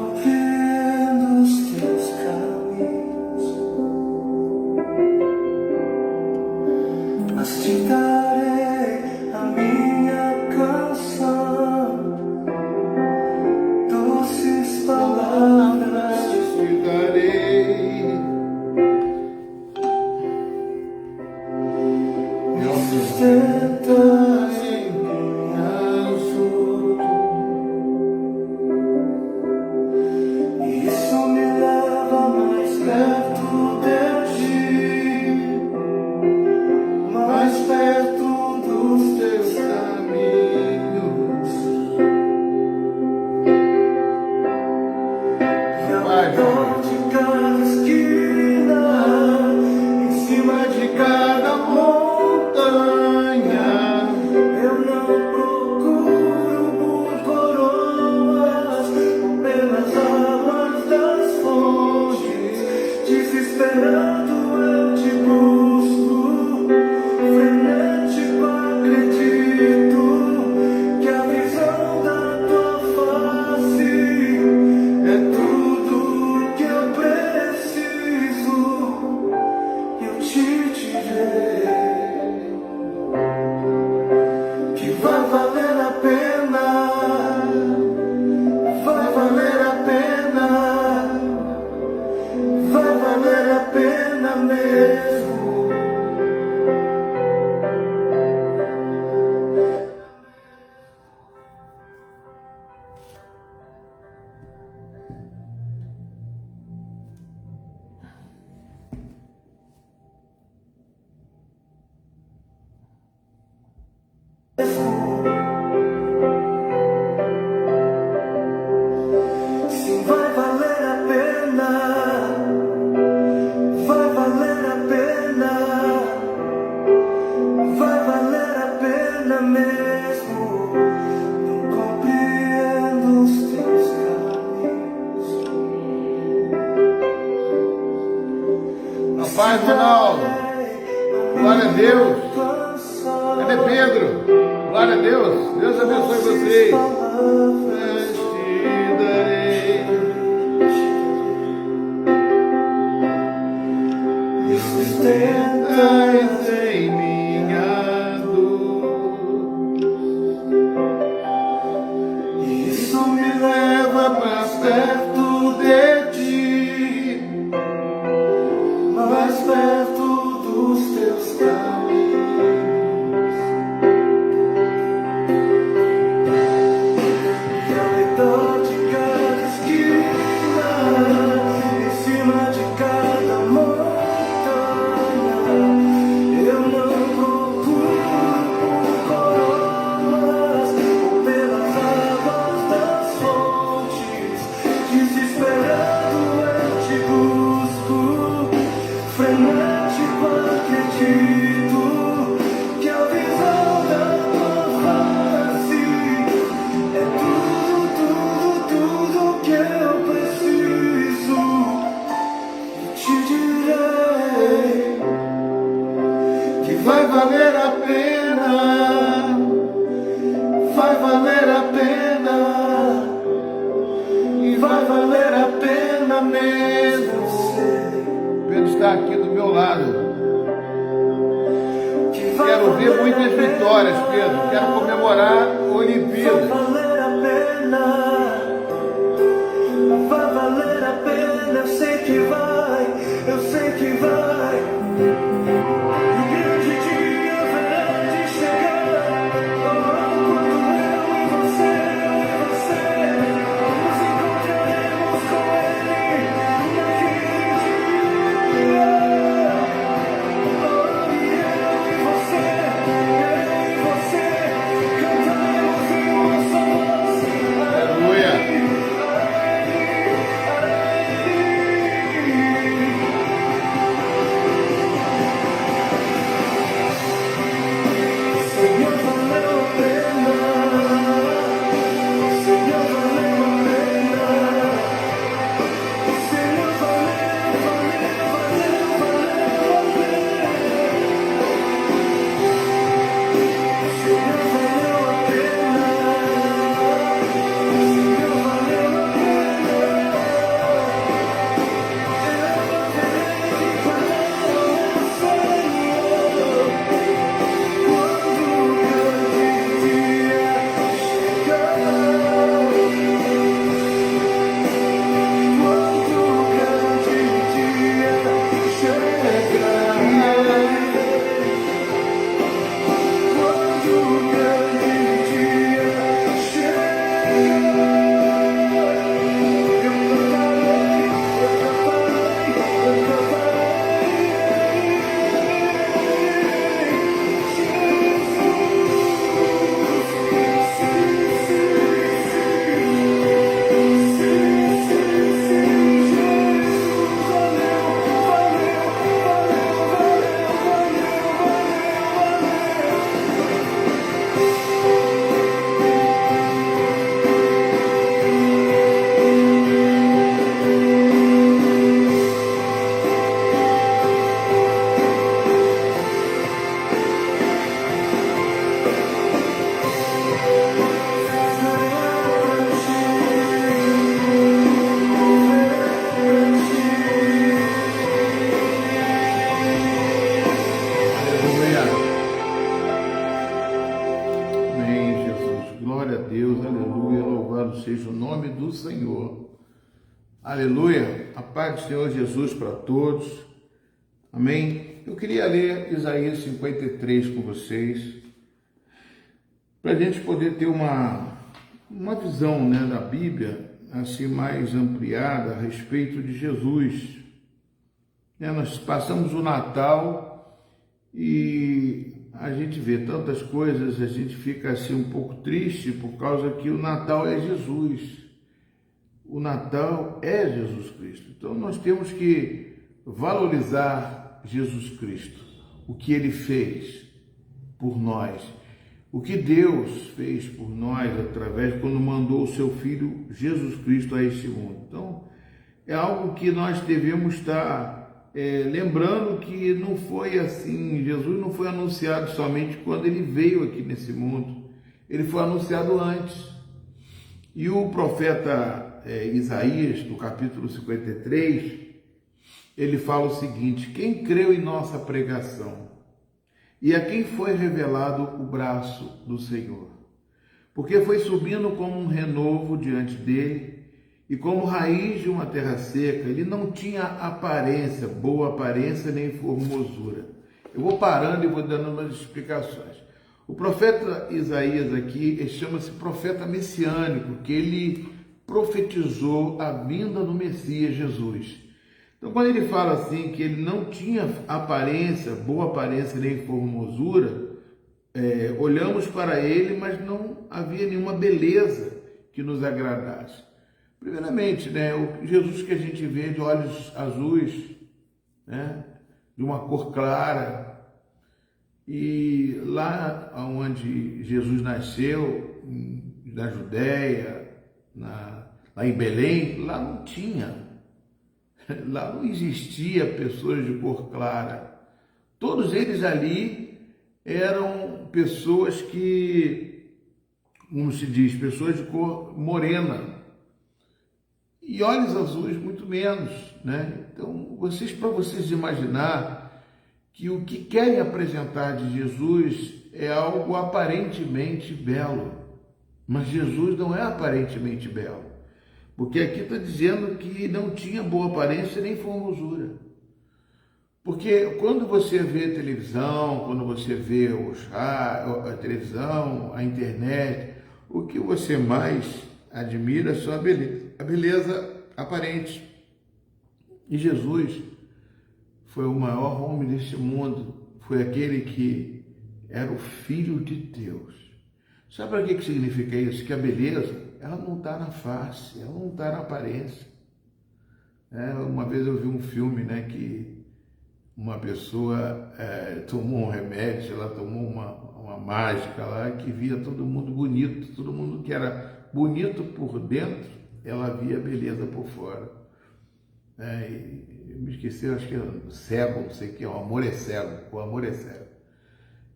Compreendo os teus caminhos, mas te darei a minha canção, doces palavras te darei. Me sustentas em penhasco, isso me leva mais perto de ti, mais perto dos teus caminhos. E ao redor de cada esquina, em cima de cada montanha, eu não procuro por coroas ou pelas águas das fontes. Desesperado eu te busco, frenético acredito que a visão da tua face é tudo que eu preciso. Eu te direi que vai valer a pena, vai valer a pena, vai valer a pena mesmo. Sim, vai valer a pena, vai valer a pena, vai valer a pena mesmo. Não compreendo os teus caminhos. A paz, Ronaldo. Glória a Deus. Cadê Pedro? Glória a Deus. Deus abençoe vocês. Te darei. Me sustentas Em minha dor. isso me leva mais perto de ti, mais perto dos teus caminhos. E ao redor de cada esquina, em cima de cada montanha, eu não procuro por coroas ou pelas águas das fontes. Desesperado eu te busco, frenético acredito que a visão da tua face é tudo que eu preciso. Eu te direi que vai valer a pena, vai valer a pena, e vai valer a pena mesmo. Pedro está aqui do meu lado. Que vai Quero ver valer muitas a pena, vitórias, Pedro. Quero comemorar a vai Olimpíada. valer a pena, vai valer a pena. Eu sei que vai, eu sei que vai. O grande dia verá de chegar. Oh, quando eu e você nos encontraremos com Ele naquele dia. Oh, e eu e você cantaremos em uma só voz. seja o nome do Senhor. Aleluia. A paz do Senhor Jesus para todos. Amém. Eu queria ler Isaías 53 com vocês, para a gente poder ter uma visão, né, da Bíblia, assim, mais ampliada a respeito de Jesus. Nós passamos o Natal e a gente vê tantas coisas, a gente fica assim um pouco triste por causa que o Natal é Jesus. O Natal é Jesus Cristo. Então nós temos que valorizar Jesus Cristo, o que Ele fez por nós, o que Deus fez por nós através quando mandou o seu Filho Jesus Cristo a este mundo. Então é algo que nós devemos estar lembrando que não foi assim, Jesus não foi anunciado somente quando ele veio aqui nesse mundo, ele foi anunciado antes. E o profeta Isaías, no capítulo 53, ele fala o seguinte: quem creu em nossa pregação e a quem foi revelado o braço do Senhor? Porque foi subindo como um renovo diante dele, e como raiz de uma terra seca. Ele não tinha aparência, boa aparência, nem formosura. Eu vou parando e vou dando umas explicações. O profeta Isaías aqui, ele chama-se profeta messiânico, que ele profetizou a vinda do Messias Jesus. Então, quando ele fala assim, que ele não tinha aparência, boa aparência, nem formosura, olhamos para ele, mas não havia nenhuma beleza que nos agradasse. Primeiramente, né, o Jesus que a gente vê de olhos azuis, né, de uma cor clara, e lá onde Jesus nasceu, na Judéia, lá em Belém, lá não tinha, lá não existia pessoas de cor clara. Todos eles ali eram pessoas que, como se diz, pessoas de cor morena, e olhos azuis muito menos, né? Então, para vocês imaginar que o que querem apresentar de Jesus é algo aparentemente belo, mas Jesus não é aparentemente belo, porque aqui está dizendo que não tinha boa aparência nem formosura. Porque quando você vê televisão, quando você vê a televisão, a internet, o que você mais admira é só a beleza aparente. E Jesus foi o maior homem deste mundo, foi aquele que era o Filho de Deus. Sabe para que significa isso? Que a beleza, ela não está na face, ela não está na aparência. Uma vez eu vi um filme, né, que uma pessoa tomou um remédio, ela tomou uma mágica lá, que via todo mundo bonito, todo mundo que era bonito por dentro, ela via beleza por fora. Eu me esqueci, eu acho que é cego, não sei o que, o amor é cego, o amor é cego.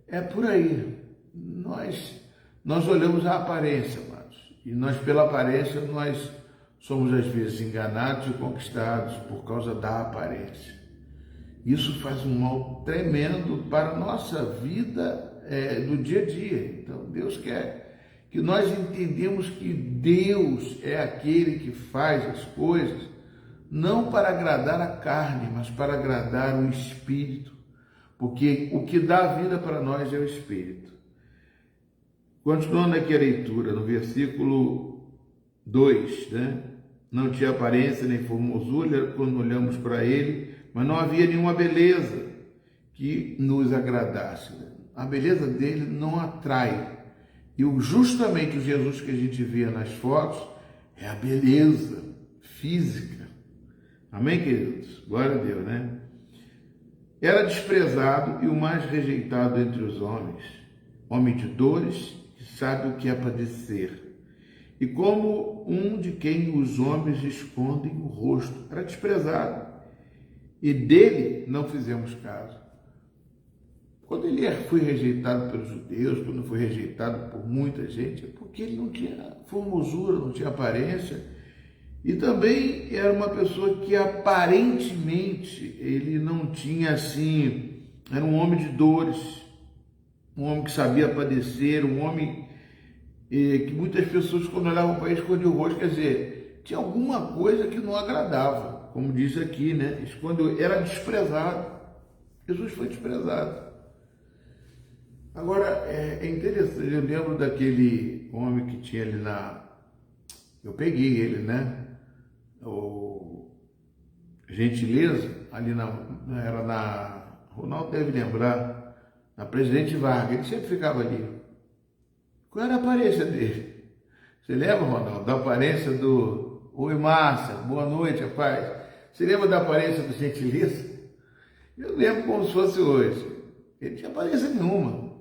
É por aí. Nós olhamos a aparência, amados, e nós, pela aparência, nós somos às vezes enganados e conquistados por causa da aparência. Isso faz um mal tremendo para a nossa vida do dia a dia. Então, Deus quer que nós entendemos que Deus é aquele que faz as coisas não para agradar a carne, mas para agradar o Espírito, porque o que dá vida para nós é o Espírito. Continuando aqui a leitura, no versículo 2, né? Não tinha aparência nem formosura quando olhamos para ele, mas não havia nenhuma beleza que nos agradasse. A beleza dele não atrai. E justamente o Jesus que a gente vê nas fotos é a beleza física. Amém, queridos? Glória a Deus, né? Era desprezado e o mais rejeitado entre os homens, homem de dores, que sabe o que é padecer. E como um de quem os homens escondem o rosto. Era desprezado. E dele não fizemos caso. Quando ele foi rejeitado pelos judeus, quando foi rejeitado por muita gente, é porque ele não tinha formosura, não tinha aparência, e também era uma pessoa que aparentemente ele não tinha assim, era um homem de dores, um homem que sabia padecer, um homem e que muitas pessoas, quando olhavam para ele, escondiam o rosto, quer dizer, tinha alguma coisa que não agradava, como diz aqui, né? Quando era desprezado, Jesus foi desprezado. Agora, é interessante, eu lembro daquele homem que tinha ali eu peguei ele, né? O Gentileza, ali era Ronaldo deve lembrar, na Presidente Vargas, ele sempre ficava ali. Qual era a aparência dele? Você lembra, Ronaldo, da aparência do... Oi, Márcia, boa noite, rapaz. Você lembra da aparência do Gentileza? Eu lembro como se fosse hoje. Ele não tinha aparência nenhuma.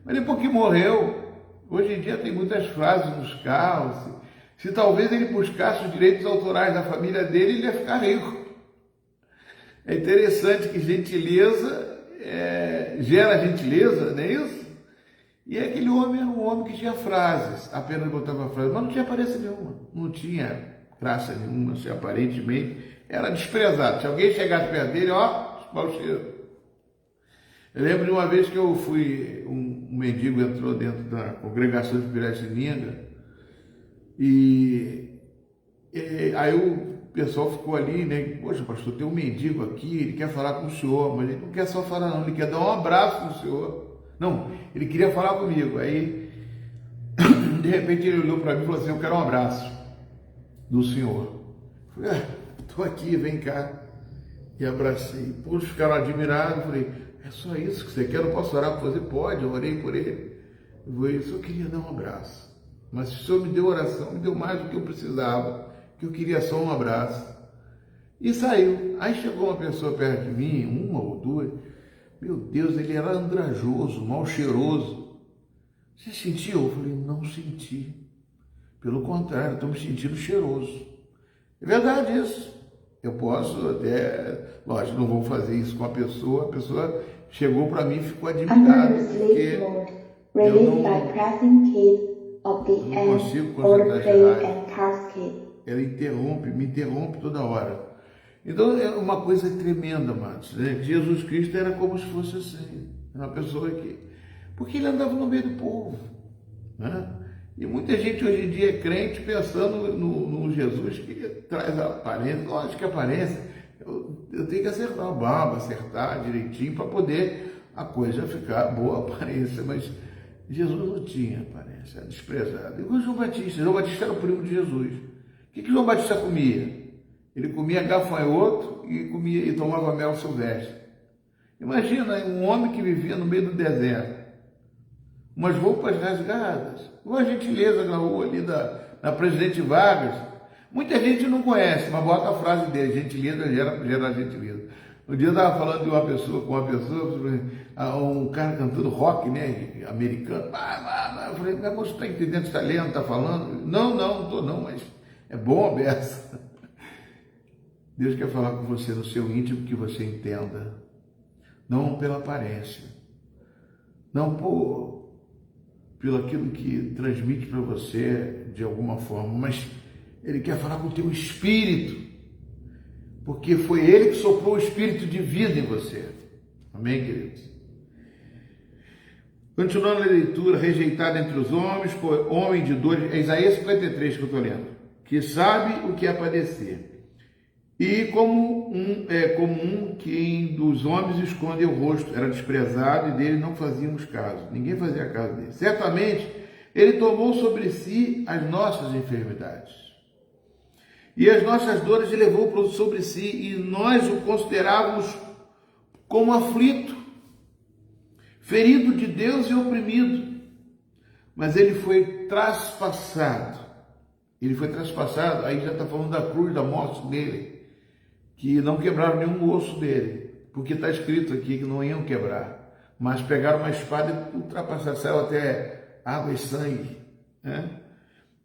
Mas depois que morreu, hoje em dia tem muitas frases nos carros. Se talvez ele buscasse os direitos autorais da família dele, ele ia ficar rico. É interessante que gentileza gera gentileza, não é isso? E aquele homem era um homem que tinha frases, apenas botava frases, mas não tinha aparência nenhuma, não tinha graça nenhuma, assim, aparentemente era desprezado. Se alguém chegasse perto dele, ó, mau cheiro. Eu lembro de uma vez que eu fui, um mendigo entrou dentro da congregação de Piratininga e aí o pessoal ficou ali, né? Poxa, pastor, tem um mendigo aqui, ele quer falar com o senhor, mas ele não quer só falar não, ele quer dar um abraço no senhor. Não, ele queria falar comigo. Aí, de repente, ele olhou para mim e falou assim, eu quero um abraço do senhor. Eu falei, estou aqui, vem cá. E abracei. Todos ficaram admirados. Falei, é só isso que você quer? Eu não posso orar por você? Pode, eu orei por ele. Eu só queria dar um abraço. Mas se o senhor me deu oração, me deu mais do que eu precisava, que eu queria só um abraço. E saiu. Aí chegou uma pessoa perto de mim, uma ou duas. Meu Deus, ele era andrajoso, mal cheiroso. Você sentiu? Eu falei, não senti. Pelo contrário, estou me sentindo cheiroso. É verdade isso. Eu posso até, lógico, não vou fazer isso com a pessoa chegou para mim e ficou admirada. Porque eu não consigo concentrar. Ela me interrompe toda hora. Então é uma coisa tremenda, amados, né? Jesus Cristo era como se fosse assim, uma pessoa que... Porque ele andava no meio do povo, né? E muita gente hoje em dia é crente pensando no Jesus que traz a aparência. Lógico que a aparência, eu tenho que acertar a barba, acertar direitinho para poder a coisa ficar boa a aparência, mas Jesus não tinha aparência, era desprezado. Igual João Batista era o primo de Jesus. O que João Batista comia? Ele comia gafanhoto e tomava mel silvestre. Imagina um homem que vivia no meio do deserto, umas roupas rasgadas, uma gentileza na rua ali na Presidente Vargas. Muita gente não conhece, mas bota a frase dele, gentileza gera gentileza. Um dia eu estava falando com uma pessoa, um cara cantando rock, né, americano. Eu falei, mas você está entendendo, está lendo, está falando? Não estou não, mas é bom a beça. Deus quer falar com você no seu íntimo que você entenda, não pela aparência, não pelo aquilo que transmite para você de alguma forma, mas Ele quer falar com o teu espírito, porque foi Ele que soprou o espírito de vida em você. Amém, queridos? Continuando a leitura, rejeitado entre os homens, homem de dores, é Isaías 53 que eu estou lendo, que sabe o que é padecer. E como um que dos homens esconde o rosto, era desprezado e dele não fazíamos caso. Ninguém fazia caso dele. Certamente, ele tomou sobre si as nossas enfermidades. E as nossas dores ele levou sobre si e nós o considerávamos como aflito, ferido de Deus e oprimido. Mas ele foi traspassado. Aí já está falando da cruz, da morte dele. Que não quebraram nenhum osso dele, porque está escrito aqui que não iam quebrar, mas pegaram uma espada e ultrapassaram, saiu até água e sangue, né?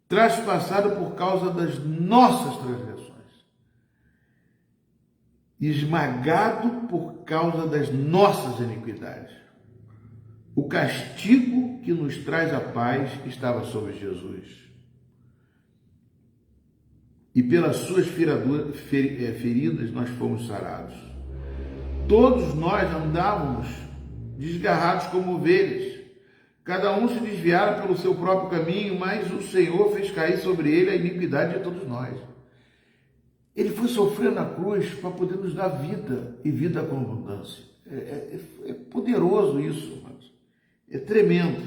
Traspassado por causa das nossas transgressões, esmagado por causa das nossas iniquidades. O castigo que nos traz a paz estava sobre Jesus. E pelas suas feridas nós fomos sarados. Todos nós andávamos desgarrados como ovelhas, Cada um se desviara pelo seu próprio caminho, mas o Senhor fez cair sobre ele a iniquidade de todos nós. Ele foi sofrer na cruz para poder nos dar vida e vida com abundância. É poderoso isso, mas é tremendo.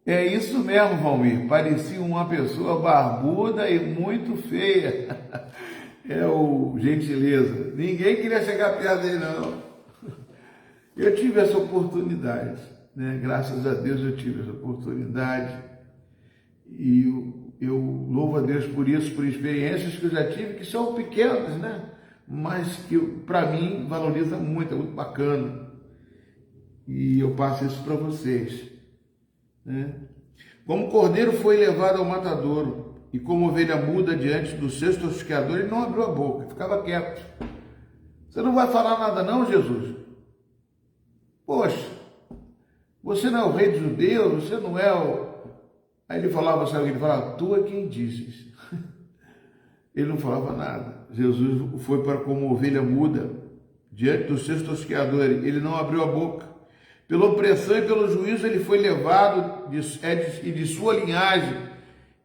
É isso mesmo, Valmir. Parecia uma pessoa barbuda e muito feia. É o gentileza. Ninguém queria chegar perto dele, não. Eu tive essa oportunidade, né? Graças a Deus eu tive essa oportunidade. E eu louvo a Deus por isso, por experiências que eu já tive, que são pequenas, né? Mas que para mim valoriza muito, é muito bacana. E eu passo isso para vocês, né? Como cordeiro foi levado ao matadouro, e como ovelha muda diante do seu tosqueador, ele não abriu a boca, ficava quieto. Você não vai falar nada não, Jesus? Poxa, você não é o rei dos judeus, você não é o... Aí ele falava, sabe o que ele falava? Tu é quem dizes. Ele não falava nada. Jesus foi para como ovelha muda diante dos seus tosqueadores, ele não abriu a boca. Pela opressão e pelo juízo ele foi levado, e de sua linhagem,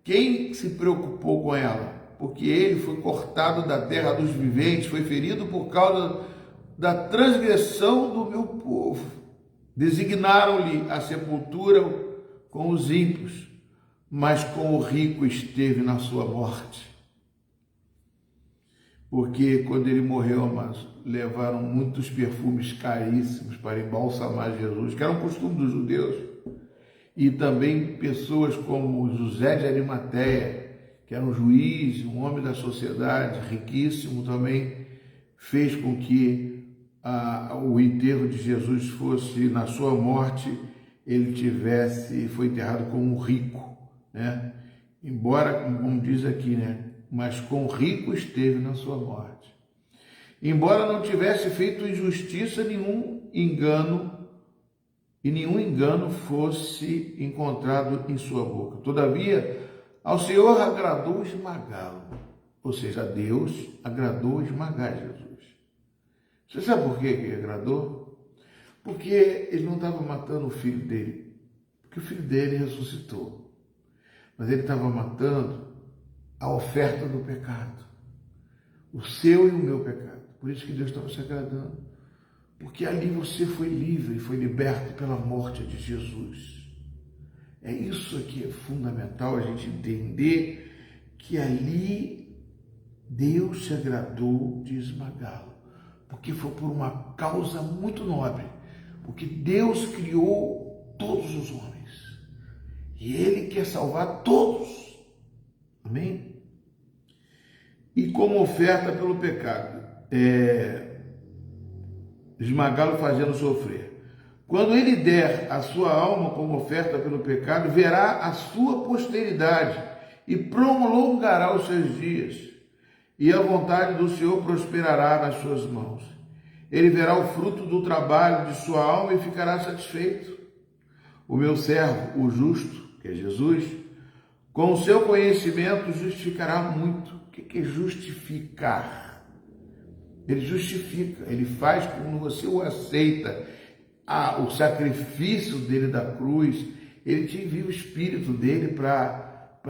quem se preocupou com ela? Porque ele foi cortado da terra dos viventes, foi ferido por causa da transgressão do meu povo. Designaram-lhe a sepultura com os ímpios, mas com o rico esteve na sua morte. Porque quando ele morreu, amados, levaram muitos perfumes caríssimos para embalsamar Jesus, que era um costume dos judeus. E também pessoas como José de Arimateia, que era um juiz, um homem da sociedade, riquíssimo também, fez com que o enterro de Jesus fosse, na sua morte, ele foi enterrado como um rico, né? Embora, como diz aqui, né? Mas com o rico esteve na sua morte. Embora não tivesse feito injustiça, nenhum engano fosse encontrado em sua boca. Todavia, ao Senhor agradou esmagá-lo. Ou seja, a Deus agradou esmagar Jesus. Você sabe por que ele agradou? Porque ele não estava matando o filho dele. Porque o filho dele ressuscitou. Mas ele estava matando a oferta do pecado. O seu e o meu pecado. Por isso que Deus estava se agradando. Porque ali você foi livre, foi liberto pela morte de Jesus. É isso que é fundamental a gente entender, que ali Deus se agradou de esmagá-lo. Porque foi por uma causa muito nobre. Porque Deus criou todos os homens. E Ele quer salvar todos. Amém? E como oferta pelo pecado, esmagá-lo fazendo sofrer. Quando ele der a sua alma como oferta pelo pecado, verá a sua posteridade e prolongará os seus dias, e a vontade do Senhor prosperará nas suas mãos. Ele verá o fruto do trabalho de sua alma e ficará satisfeito. O meu servo, o justo, que é Jesus, com o seu conhecimento justificará muito. O que é justificar? Ele justifica, ele faz quando você o aceita, o sacrifício dele da cruz, ele te envia o Espírito dele para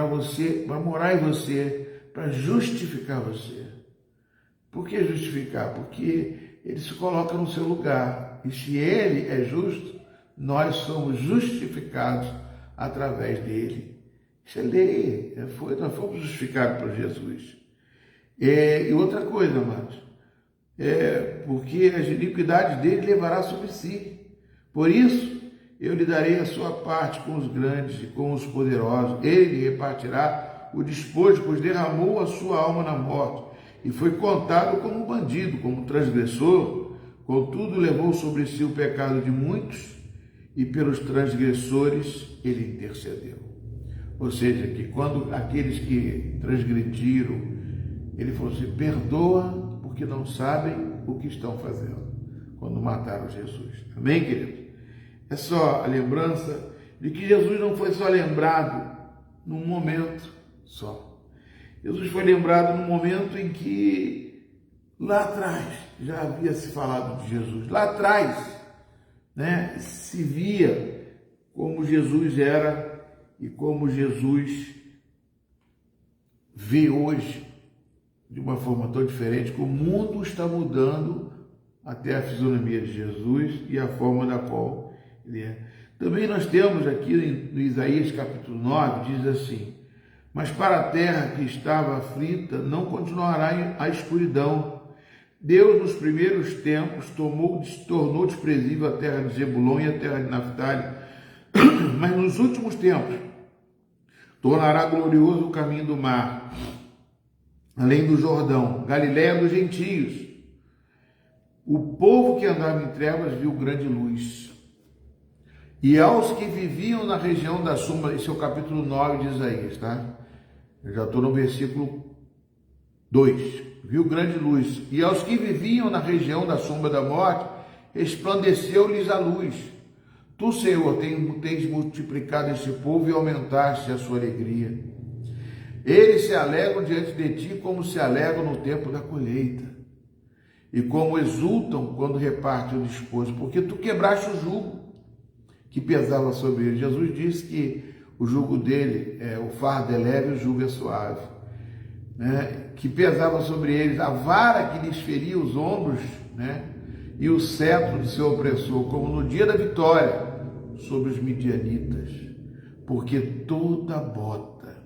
você, para morar em você, para justificar você. Por que justificar? Porque ele se coloca no seu lugar. E se ele é justo, nós somos justificados através dele. Isso é lei. Nós fomos justificados por Jesus. E outra coisa, amados, porque as iniquidades dele levará sobre si. Por isso, eu lhe darei a sua parte com os grandes e com os poderosos. Ele repartirá o despojo, pois derramou a sua alma na morte e foi contado como bandido, como transgressor. Contudo, levou sobre si o pecado de muitos e pelos transgressores ele intercedeu. Ou seja, que quando aqueles que transgrediram, ele falou assim, perdoa porque não sabem o que estão fazendo, quando mataram Jesus. Amém, querido? É só a lembrança de que Jesus não foi só lembrado num momento só. Jesus foi lembrado num momento em que, lá atrás, já havia se falado de Jesus. Lá atrás, né, se via como Jesus era e como Jesus vê hoje de uma forma tão diferente, que o mundo está mudando até a fisionomia de Jesus e a forma da qual ele é. Também nós temos aqui no Isaías capítulo 9, diz assim: mas para a terra que estava aflita não continuará a escuridão. Deus nos primeiros tempos tornou desprezível a terra de Zebulon e a terra de Naftali, mas nos últimos tempos tornará glorioso o caminho do mar, além do Jordão, Galiléia dos gentios. O povo que andava em trevas viu grande luz. E aos que viviam na região da sombra, esse é o capítulo 9 de Isaías, tá? Eu já estou no versículo 2. Viu grande luz. E aos que viviam na região da sombra da morte, resplandeceu-lhes a luz. Tu, Senhor, tens multiplicado este povo e aumentaste a sua alegria. Eles se alegram diante de ti como se alegram no tempo da colheita, e como exultam quando repartem o despojo, porque tu quebraste o jugo que pesava sobre eles. Jesus disse que o jugo dele, o fardo é leve e o jugo é suave, né? Que pesava sobre eles, a vara que lhes feria os ombros, né? E o cetro do seu opressor, como no dia da vitória sobre os midianitas, porque toda bota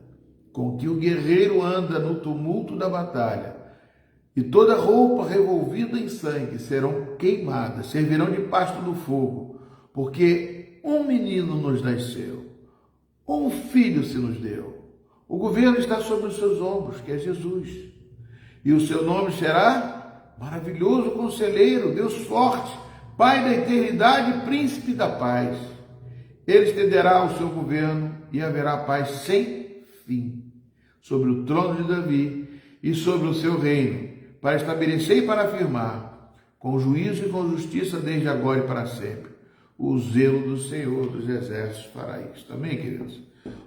com que o guerreiro anda no tumulto da batalha e toda roupa revolvida em sangue serão queimadas, servirão de pasto do fogo, porque um menino nos nasceu, um filho se nos deu. O governo está sobre os seus ombros, que é Jesus, e o seu nome será Maravilhoso Conselheiro, Deus Forte, Pai da Eternidade, Príncipe da Paz. Ele estenderá o seu governo e haverá paz sem fim sobre o trono de Davi e sobre o seu reino, para estabelecer e para afirmar, com juízo e com justiça desde agora e para sempre. O zelo do Senhor dos Exércitos fará isso. Amém, queridos?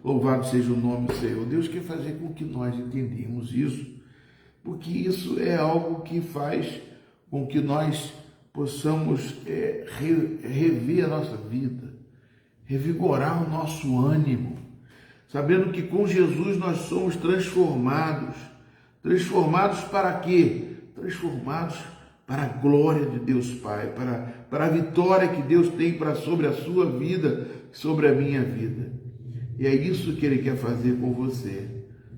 Louvado seja o nome do Senhor. Deus quer fazer com que nós entendamos isso, porque isso é algo que faz com que nós possamos rever a nossa vida, revigorar o nosso ânimo, sabendo que com Jesus nós somos transformados. Transformados para quê? Transformados para a glória de Deus Pai, para a vitória que Deus tem sobre a sua vida, sobre a minha vida. E é isso que Ele quer fazer com você.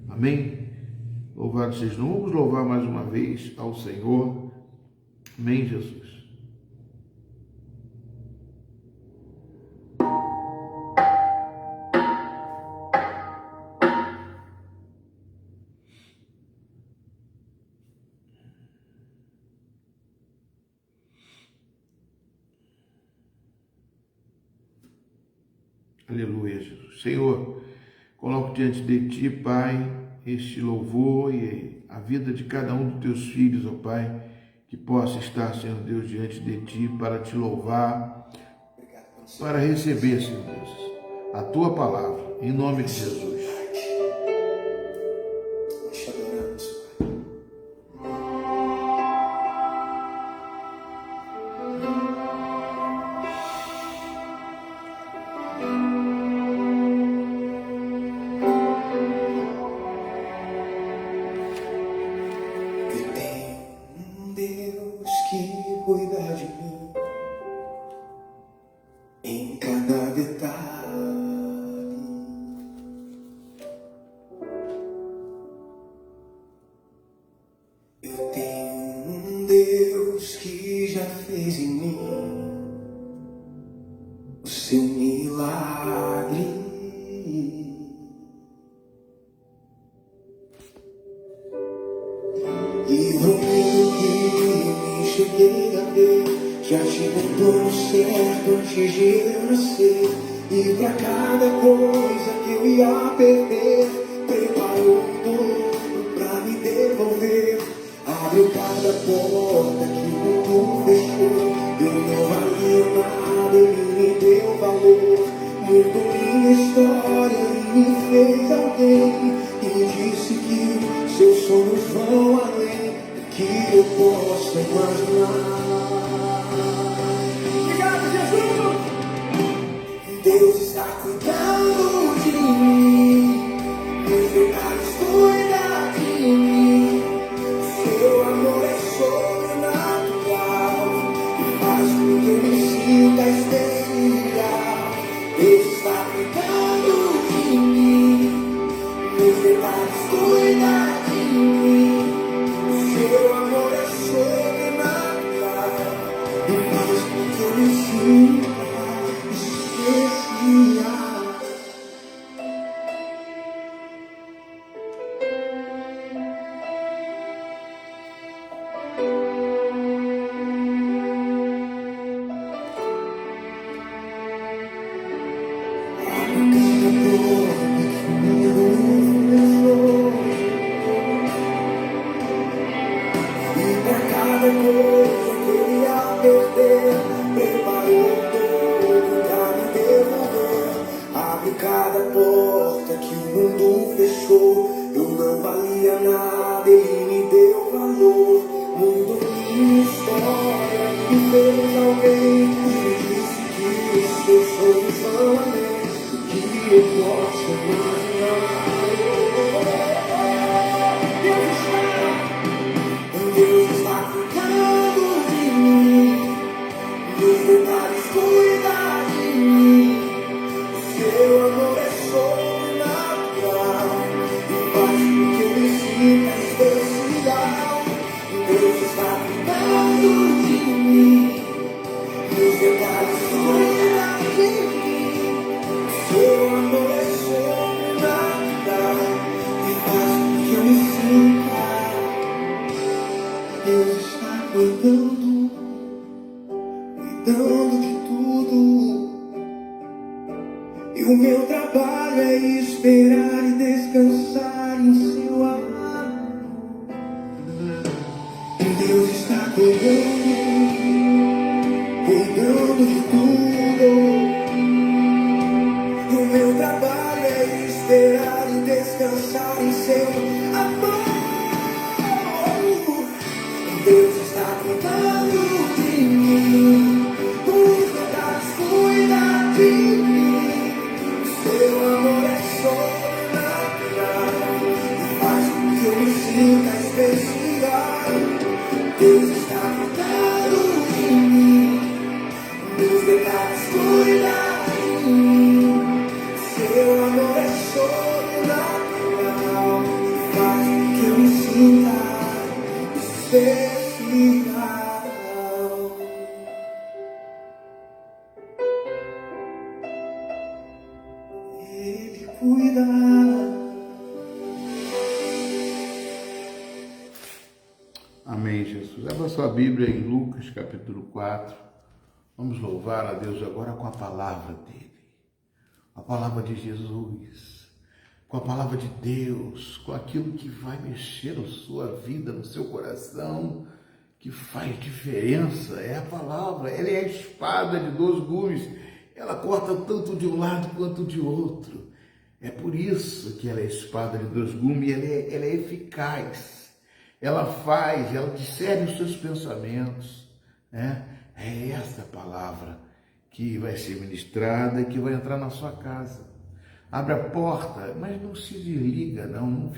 Amém? Louvado seja. Vamos louvar mais uma vez ao Senhor. Amém, Jesus. Aleluia, Jesus. Senhor, coloco diante de Ti, Pai, este louvor e a vida de cada um dos Teus filhos, ó Pai, que possa estar, Senhor Deus, diante de Ti para Te louvar, para receber, Senhor Deus, a Tua palavra, em nome de Jesus. Nós te adoramos, Pai. Eu tenho um Deus que cuida de mim em cada detalhe. Eu tenho um Deus que já fez em mim o seu milagre. E no mundo que me cheguei a ver, já tinha um plano certo antes de eu nascer. E pra cada coisa que eu ia perder, preparou um novo pra me devolver. Abriu cada porta que o mundo fechou. Eu não valia nada, ele me deu valor. Mudou minha história e me fez alguém. E disse que seus sonhos vão além do que eu posso imaginar. Obrigado, Jesus! faz com que eu me sinta especial. Deus está cuidando de mim, nos detalhes cuida de mim. O seu amor é sobrenatural e faz com que eu me sinta especial. Cada porta que o mundo fechou, eu não valia nada, ele me deu valor. Mudou minha história, me fez alguém que me disse que os seus sonhos são além do que eu posso imaginar. Deus está cuidando de mim, nos detalhes cuida de mim. Seu amor é sobrenatural e faz com que eu me sinta especial. Deus está cuidando de mim, nos detalhes cuida de mim. Seu amor é sobrenatural e faz com que eu me sinta. Deus está cuidando de tudo. E o meu trabalho é esperar e descansar em seu amor. Deus está cuidando de tudo. E o meu trabalho é esperar e descansar em seu amor. Deus está cuidando de mim, os detalhes cuida de mim. Seu amor é sobrenatural e faz com que eu me sinta especial. Deus está cuidando de mim, nos detalhes cuida de mim. Seu amor é sobrenatural e faz com que eu me sinta especial. Ele cuida. Amém, Jesus. Abra sua Bíblia em Lucas, capítulo 4. Vamos louvar a Deus agora com a palavra dele. A palavra de Jesus. Com a palavra de Deus. Com aquilo que vai mexer na sua vida, no seu coração, que faz diferença. É a palavra. Ela é a espada de 2 gumes. Ela corta tanto de um lado quanto de outro. É por isso que ela é a espada de 2 gumes. Ela é eficaz. Ela discerne os seus pensamentos, né? É essa palavra que vai ser ministrada e que vai entrar na sua casa. Abre a porta, mas não se desliga, não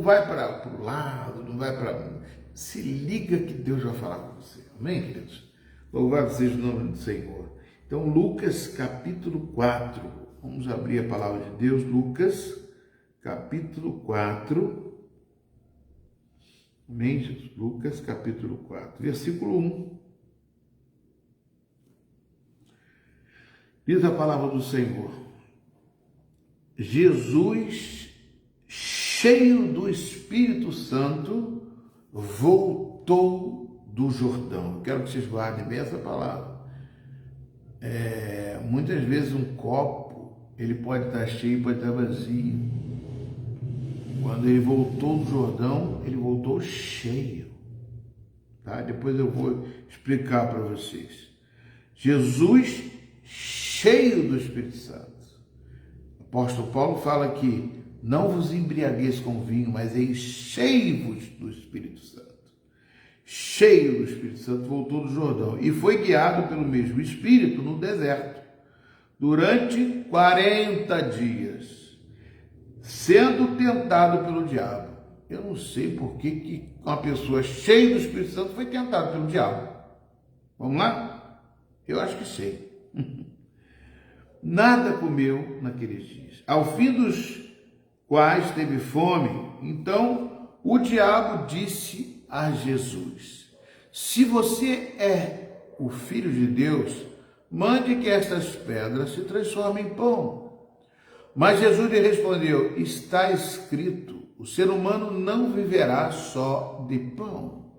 vai para o lado, não vai para... Se liga que Deus vai falar com você. Amém, queridos? Louvado seja o nome do Senhor. Então, Lucas capítulo 4. Vamos abrir a palavra de Deus, Lucas capítulo 4. Amém, Jesus? Lucas capítulo 4, versículo 1. Diz a palavra do Senhor: Jesus, cheio do Espírito Santo, voltou do Jordão. Eu quero que vocês guardem bem essa palavra. Muitas vezes um copo, ele pode estar cheio, pode estar vazio. Quando ele voltou do Jordão, ele voltou cheio. Tá? Depois eu vou explicar para vocês. Jesus, cheio do Espírito Santo. O apóstolo Paulo fala que não vos embriagueis com vinho, mas enchei-vos do Espírito Santo. Cheio do Espírito Santo, voltou do Jordão e foi guiado pelo mesmo Espírito no deserto durante 40 dias, sendo tentado pelo diabo. Eu não sei por que uma pessoa cheia do Espírito Santo foi tentada pelo diabo. Vamos lá? Eu acho que sei. Nada comeu naqueles dias, ao fim dos quais teve fome. Então o diabo disse a Jesus: se você é o Filho de Deus, mande que estas pedras se transformem em pão. Mas Jesus lhe respondeu: está escrito, o ser humano não viverá só de pão.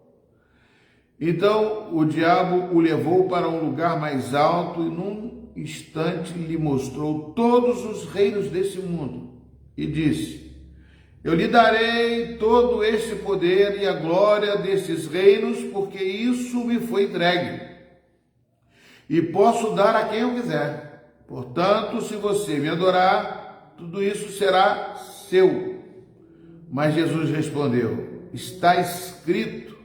Então o diabo o levou para um lugar mais alto e num instante lhe mostrou todos os reinos desse mundo e disse: eu lhe darei todo este poder e a glória desses reinos, porque isso me foi entregue e posso dar a quem eu quiser. Portanto, se você me adorar, tudo isso será seu. Mas Jesus respondeu: está escrito,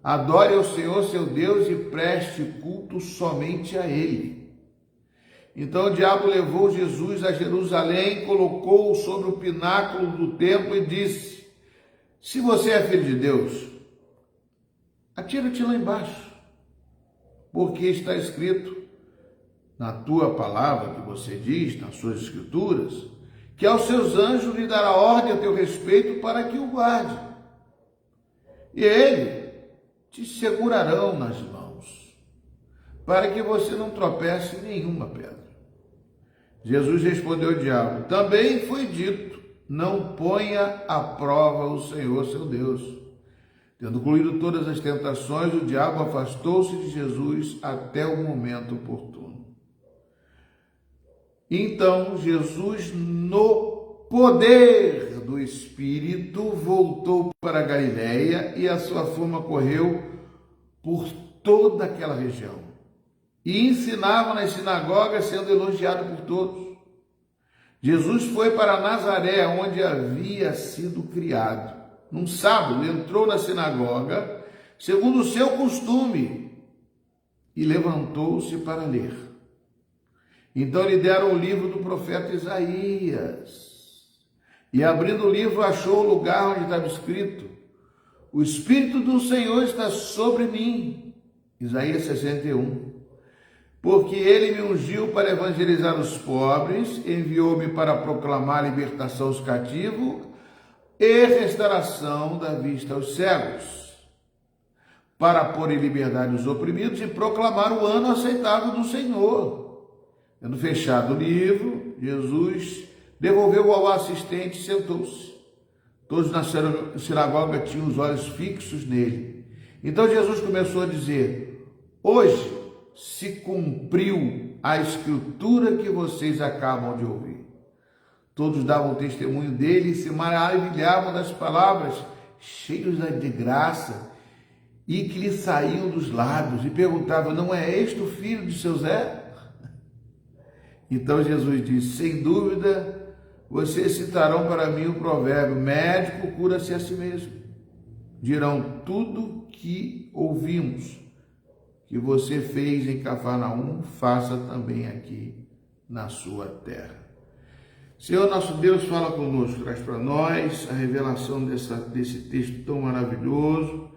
adore ao Senhor seu Deus e preste culto somente a Ele. Então o diabo levou Jesus a Jerusalém, colocou-o sobre o pináculo do templo e disse: se você é filho de Deus, atira-te lá embaixo, porque está escrito na tua palavra que você diz, nas suas escrituras, que aos seus anjos lhe dará ordem a teu respeito para que o guarde. E ele te segurarão nas mãos, para que você não tropece em nenhuma pedra. Jesus respondeu ao diabo: também foi dito, não ponha à prova o Senhor seu Deus. Tendo concluído todas as tentações, o diabo afastou-se de Jesus até o momento oportuno. Então Jesus, no poder do Espírito, voltou para a Galiléia e a sua fama correu por toda aquela região. E ensinava nas sinagogas, sendo elogiado por todos. Jesus foi para Nazaré, onde havia sido criado. Num sábado, entrou na sinagoga, segundo o seu costume, e levantou-se para ler. Então lhe deram o livro do profeta Isaías. E abrindo o livro, achou o lugar onde estava escrito: o Espírito do Senhor está sobre mim. Isaías 61. Porque ele me ungiu para evangelizar os pobres, enviou-me para proclamar a libertação aos cativos e restauração da vista aos cegos, para pôr em liberdade os oprimidos e proclamar o ano aceitável do Senhor. Tendo fechado o livro, Jesus devolveu ao assistente e sentou-se. Todos na sinagoga tinham os olhos fixos nele. Então Jesus começou a dizer: hoje se cumpriu a escritura que vocês acabam de ouvir. Todos davam testemunho dele e se maravilhavam das palavras cheias de graça e que lhe saíam dos lábios, e perguntavam: não é este o filho de seu Zé? Então Jesus disse: sem dúvida, vocês citarão para mim o provérbio: médico cura-se a si mesmo. Dirão: tudo que ouvimos que você fez em Cafarnaum, faça também aqui na sua terra. Senhor nosso Deus, fala conosco, traz para nós a revelação desse texto tão maravilhoso,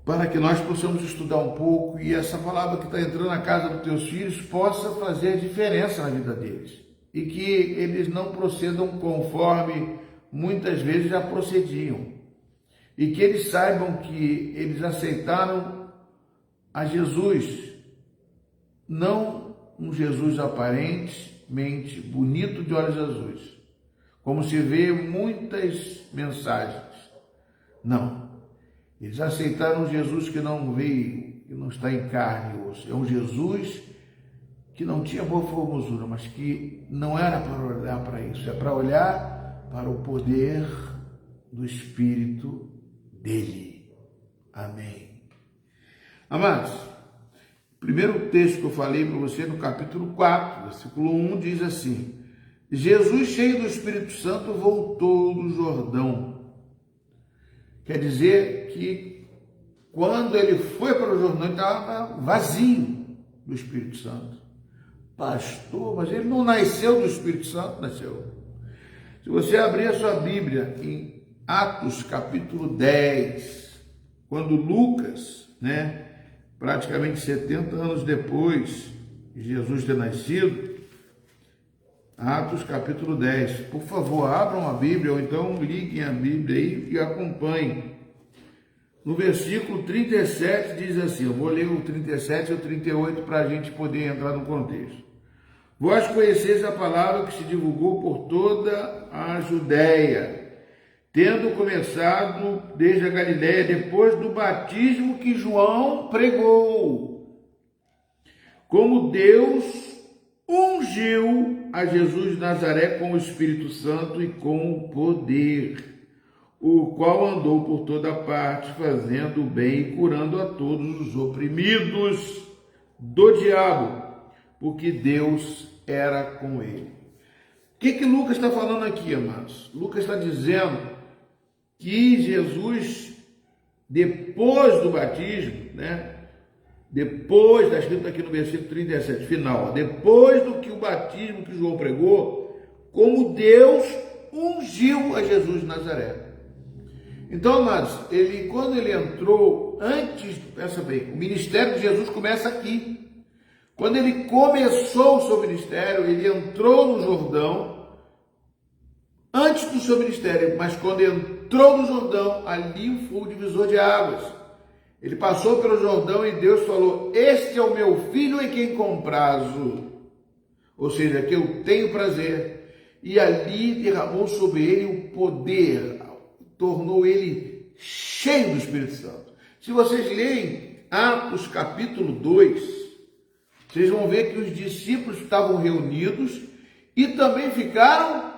para que nós possamos estudar um pouco e essa palavra que está entrando na casa dos teus filhos possa fazer diferença na vida deles, e que eles não procedam conforme muitas vezes já procediam, e que eles saibam que eles aceitaram a Jesus, não um Jesus aparentemente bonito de olhos azuis, como se vê muitas mensagens. Não, eles aceitaram um Jesus que não veio, que não está em carne e osso. É um Jesus que não tinha boa formosura, mas que não era para olhar para isso, é para olhar para o poder do Espírito dele. Amém. Amados, o primeiro texto que eu falei para você no capítulo 4, versículo 1, diz assim: Jesus, cheio do Espírito Santo, voltou do Jordão. Quer dizer que quando ele foi para o Jordão, ele estava vazio do Espírito Santo. Pastor, mas ele não nasceu do Espírito Santo? Nasceu. Se você abrir a sua Bíblia em Atos capítulo 10, quando Lucas, praticamente 70 anos depois de Jesus ter nascido, Atos capítulo 10. Por favor, abram a Bíblia ou então liguem a Bíblia aí e acompanhem. No versículo 37 diz assim, eu vou ler o 37 e o 38 para a gente poder entrar no contexto. Vós conheceis a palavra que se divulgou por toda a Judéia, tendo começado desde a Galiléia, depois do batismo que João pregou, como Deus ungiu a Jesus de Nazaré com o Espírito Santo e com o poder, o qual andou por toda parte, fazendo o bem e curando a todos os oprimidos do diabo, porque Deus era com ele. O que Lucas está falando aqui, amados? Lucas está dizendo que Jesus, depois do batismo, depois, está escrito aqui no versículo 37, final, depois do que o batismo que João pregou, como Deus ungiu a Jesus de Nazaré. Então, amados, quando ele entrou, pensa bem, o ministério de Jesus começa aqui. Quando ele começou o seu ministério, ele entrou no Jordão, antes do seu ministério, mas quando entrou no Jordão, ali foi o divisor de águas. Ele passou pelo Jordão e Deus falou, este é o meu filho em quem comprazo, ou seja, que eu tenho prazer. E ali derramou sobre ele o poder, tornou ele cheio do Espírito Santo. Se vocês lerem Atos capítulo 2, vocês vão ver que os discípulos estavam reunidos e também ficaram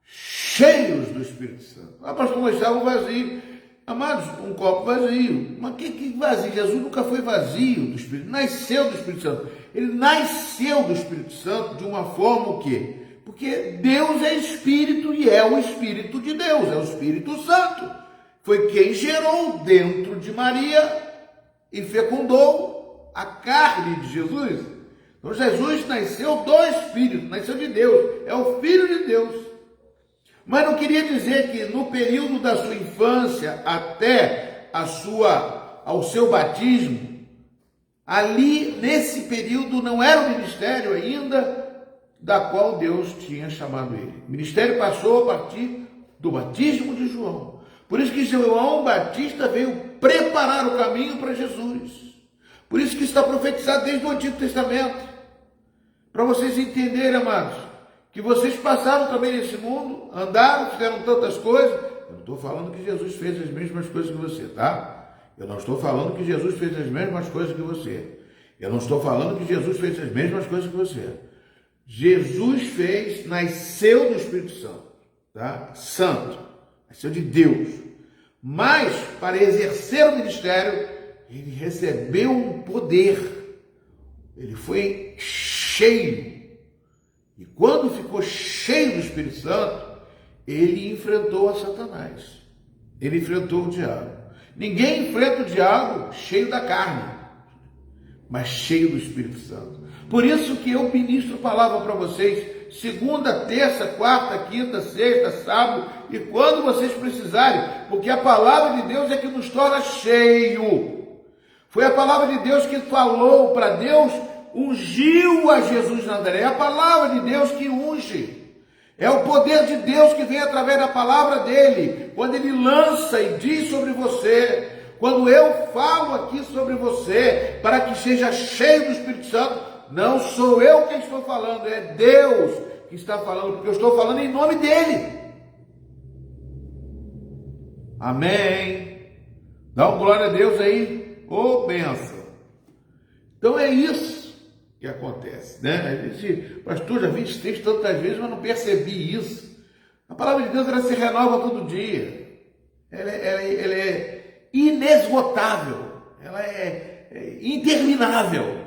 cheios do Espírito Santo. Ah, pastor, mas estavam vazios. Amados, um copo vazio. Mas que vazio? Jesus nunca foi vazio do Espírito, nasceu do Espírito Santo. Ele nasceu do Espírito Santo de uma forma o quê? Porque Deus é Espírito e é o Espírito de Deus, é o Espírito Santo. Foi quem gerou dentro de Maria e fecundou a carne de Jesus. Então Jesus nasceu do Espírito, nasceu de Deus, é o Filho de Deus. Mas não queria dizer que no período da sua infância até ao seu batismo, ali nesse período não era o ministério ainda da qual Deus tinha chamado ele. O ministério passou a partir do batismo de João. Por isso que João Batista veio preparar o caminho para Jesus. Por isso que está profetizado desde o Antigo Testamento. Para vocês entenderem, amados, que vocês passaram também nesse mundo, andaram, fizeram tantas coisas. Eu não estou falando que Jesus fez as mesmas coisas que você, tá? Eu não estou falando que Jesus fez as mesmas coisas que você. Eu não estou falando que Jesus fez as mesmas coisas que você. Jesus nasceu do Espírito Santo, tá? Santo, nasceu de Deus. Mas, para exercer o ministério, ele recebeu um poder. Ele foi cheio. E quando ficou cheio do Espírito Santo, ele enfrentou a Satanás. Ele enfrentou o diabo. Ninguém enfrenta o diabo cheio da carne, mas cheio do Espírito Santo. Por isso que eu ministro palavra para vocês, segunda, terça, quarta, quinta, sexta, sábado, e quando vocês precisarem, porque a palavra de Deus é que nos torna cheio. Foi a palavra de Deus que falou para Deus, ungiu a Jesus de Nazaré. É a palavra de Deus que unge. É o poder de Deus que vem através da palavra dele. Quando ele lança e diz sobre você, quando eu falo aqui sobre você, para que seja cheio do Espírito Santo, não sou eu quem estou falando, é Deus que está falando, porque eu estou falando em nome dele. Amém. Dá uma glória a Deus aí. Ô, benção. Então é isso que acontece, né? A gente, pastor, já vi esse texto tantas vezes, mas não percebi isso. A palavra de Deus, ela se renova todo dia. Ela é inesgotável. Ela é interminável.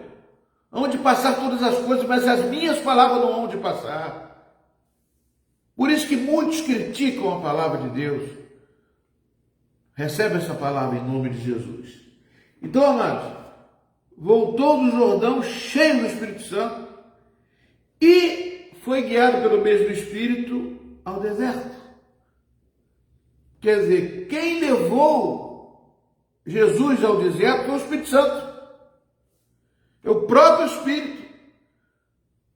Onde passar todas as coisas, mas as minhas palavras não hão de passar. Por isso que muitos criticam a palavra de Deus. Recebe essa palavra em nome de Jesus. Então, amados, voltou do Jordão cheio do Espírito Santo e foi guiado pelo mesmo Espírito ao deserto. Quer dizer, quem levou Jesus ao deserto foi o Espírito Santo. próprio Espírito.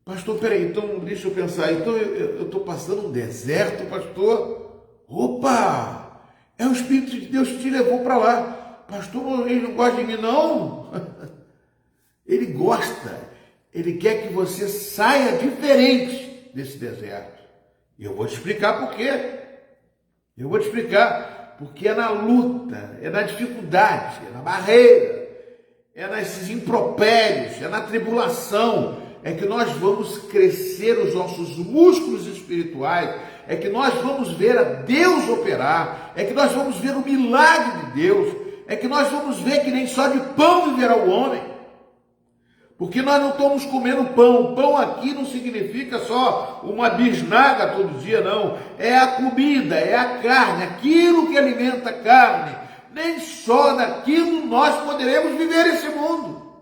Pastor, peraí, então deixa eu pensar, então eu estou passando um deserto, pastor? Opa! É o Espírito de Deus que te levou para lá. Pastor, ele não gosta de mim, não? Ele gosta, ele quer que você saia diferente desse deserto. E eu vou te explicar por quê. Eu vou te explicar, porque é na luta, é na dificuldade, é na barreira, é nesses impropérios, é na tribulação, é que nós vamos crescer os nossos músculos espirituais, é que nós vamos ver a Deus operar, é que nós vamos ver o milagre de Deus, é que nós vamos ver que nem só de pão viverá o homem. Porque nós não estamos comendo pão. Pão aqui não significa só uma bisnaga todo dia, não. É a comida, é a carne, aquilo que alimenta a carne. Nem só daquilo nós poderemos viver esse mundo.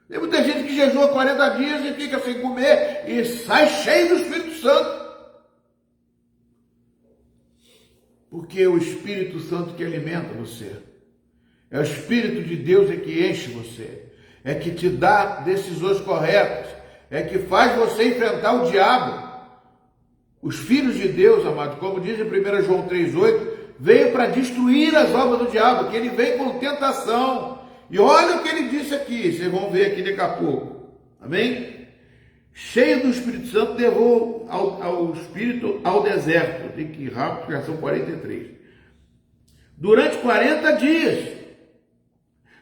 Tem muita gente que jejua 40 dias e fica sem comer e sai cheio do Espírito Santo. Porque é o Espírito Santo que alimenta você. É o Espírito de Deus que enche você. É que te dá decisões corretas, é que faz você enfrentar o diabo. Os filhos de Deus, amado, como diz em 1 João 3,8, veio para destruir as obras do diabo, que ele vem com tentação. E olha o que ele disse aqui, vocês vão ver aqui daqui a pouco. Amém? Cheio do Espírito Santo, levou ao Espírito ao deserto. Tem que ir rápido, porque já são 43. Durante 40 dias.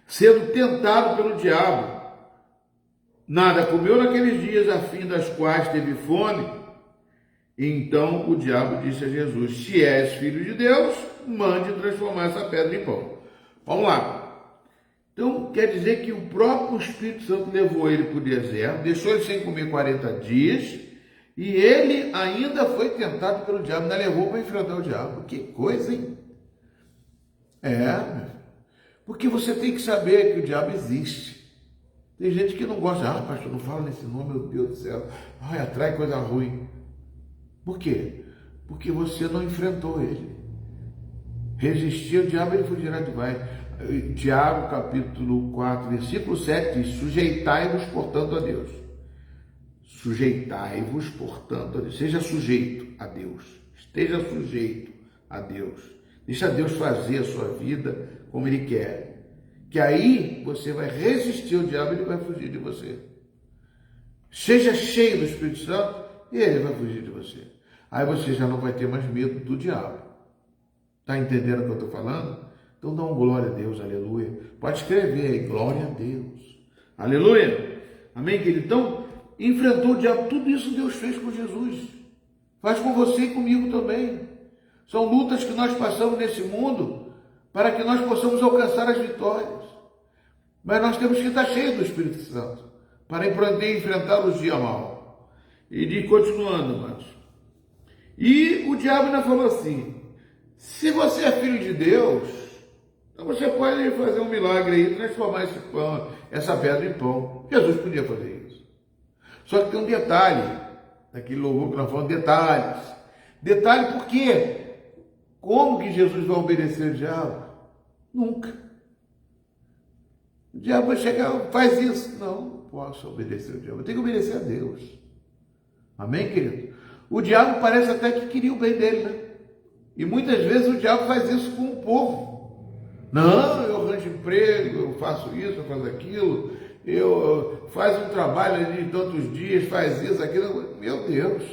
Sendo tentado pelo diabo. Nada comeu naqueles dias, a fim das quais teve fome. Então o diabo disse a Jesus: se és filho de Deus, mande transformar essa pedra em pão. Vamos lá. Então quer dizer que o próprio Espírito Santo levou ele para o deserto, deixou ele sem comer 40 dias, e ele ainda foi tentado pelo diabo, ainda levou para enfrentar o diabo. Que coisa, hein? Porque você tem que saber que o diabo existe. Tem gente que não gosta. Pastor, não fala nesse nome, meu Deus do céu. Atrai coisa ruim. Por quê? Porque você não enfrentou ele. Resistir ao diabo, ele fugirá de vós. Tiago, capítulo 4, versículo 7, diz: sujeitai-vos, portanto, a Deus. Sujeitai-vos, portanto, a Deus. Seja sujeito a Deus. Esteja sujeito a Deus. Deixa Deus fazer a sua vida como Ele quer, que aí você vai resistir ao diabo e ele vai fugir de você. Seja cheio do Espírito Santo e ele vai fugir de você. Aí você já não vai ter mais medo do diabo. Está entendendo o que eu estou falando? Então dá uma glória a Deus, aleluia. Pode escrever aí, glória a Deus. Aleluia. Amém, querido? Então, enfrentou o diabo, tudo isso Deus fez com Jesus. Faz com você e comigo também. São lutas que nós passamos nesse mundo para que nós possamos alcançar as vitórias. Mas nós temos que estar cheios do Espírito Santo para poder enfrentar os dias mal. E continuando, irmãos. E o diabo ainda falou assim: se você é filho de Deus, então você pode fazer um milagre aí, transformar esse pão, essa pedra em pão. Jesus podia fazer isso. Só que tem um detalhe, daquele louvor que nós falamos, detalhes. Detalhe por quê? Como que Jesus vai obedecer ao diabo? Nunca. O diabo vai chegar, faz isso. Não posso obedecer ao diabo, eu tenho que obedecer a Deus. Amém, querido? O diabo parece até que queria o bem dele, né? E muitas vezes o diabo faz isso com o povo. Não, eu arranjo emprego, eu faço isso, eu faço aquilo, eu faço um trabalho ali de tantos dias, faz isso, aquilo. Meu Deus,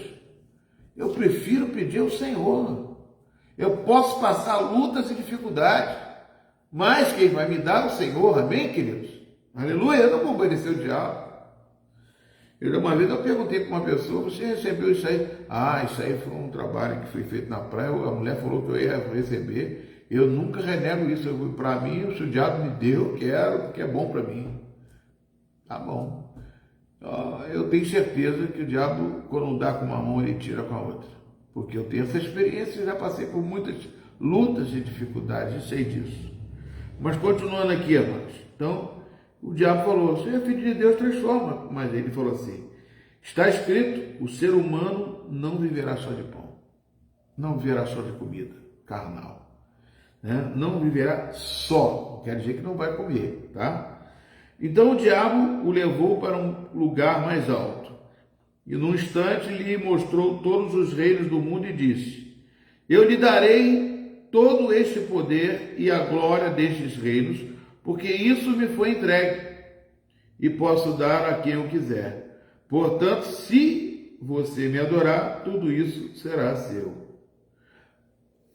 eu prefiro pedir ao Senhor. Eu posso passar lutas e dificuldades, mas quem vai me dar é o Senhor, amém, queridos? Aleluia, eu não vou obedecer o diabo. Uma vez eu perguntei para uma pessoa: você recebeu isso aí? Isso aí foi um trabalho que foi feito na praia, a mulher falou que eu ia receber. Eu nunca renego isso, para mim, se o diabo me deu, eu quero, porque é bom para mim. Tá bom. Eu tenho certeza que o diabo, quando dá com uma mão, ele tira com a outra. Porque eu tenho essa experiência, já passei por muitas lutas e dificuldades, e sei disso. Mas continuando aqui, amados. Então, o diabo falou: você é filho de Deus, transforma. Mas ele falou assim: está escrito, o ser humano não viverá só de pão. Não viverá só de comida carnal. Né? Não viverá só. Não quer dizer que não vai comer, tá? Então o diabo o levou para um lugar mais alto, e num instante lhe mostrou todos os reinos do mundo e disse: eu lhe darei todo este poder e a glória destes reinos, porque isso me foi entregue, e posso dar a quem eu quiser. Portanto, se você me adorar, tudo isso será seu.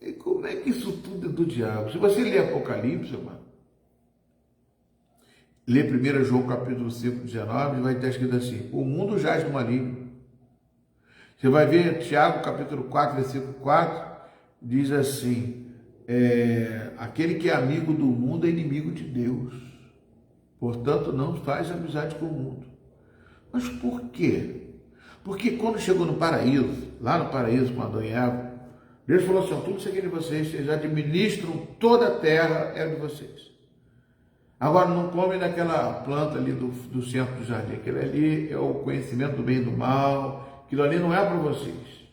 E como é que isso tudo é do diabo? Se você ler Apocalipse, mano, lê 1 João capítulo 5, 19, vai estar escrito assim: o mundo jaz no maligno. Você vai ver Tiago capítulo 4, versículo 4, diz assim: aquele que é amigo do mundo é inimigo de Deus. Portanto, não faz amizade com o mundo. Mas por quê? Porque quando chegou no paraíso, lá no paraíso com Adão e Eva, Deus falou assim: tudo isso aqui é de vocês administram toda a terra, é de vocês. Agora não comem daquela planta ali do centro do jardim. Aquilo ali é o conhecimento do bem e do mal. Aquilo ali não é para vocês.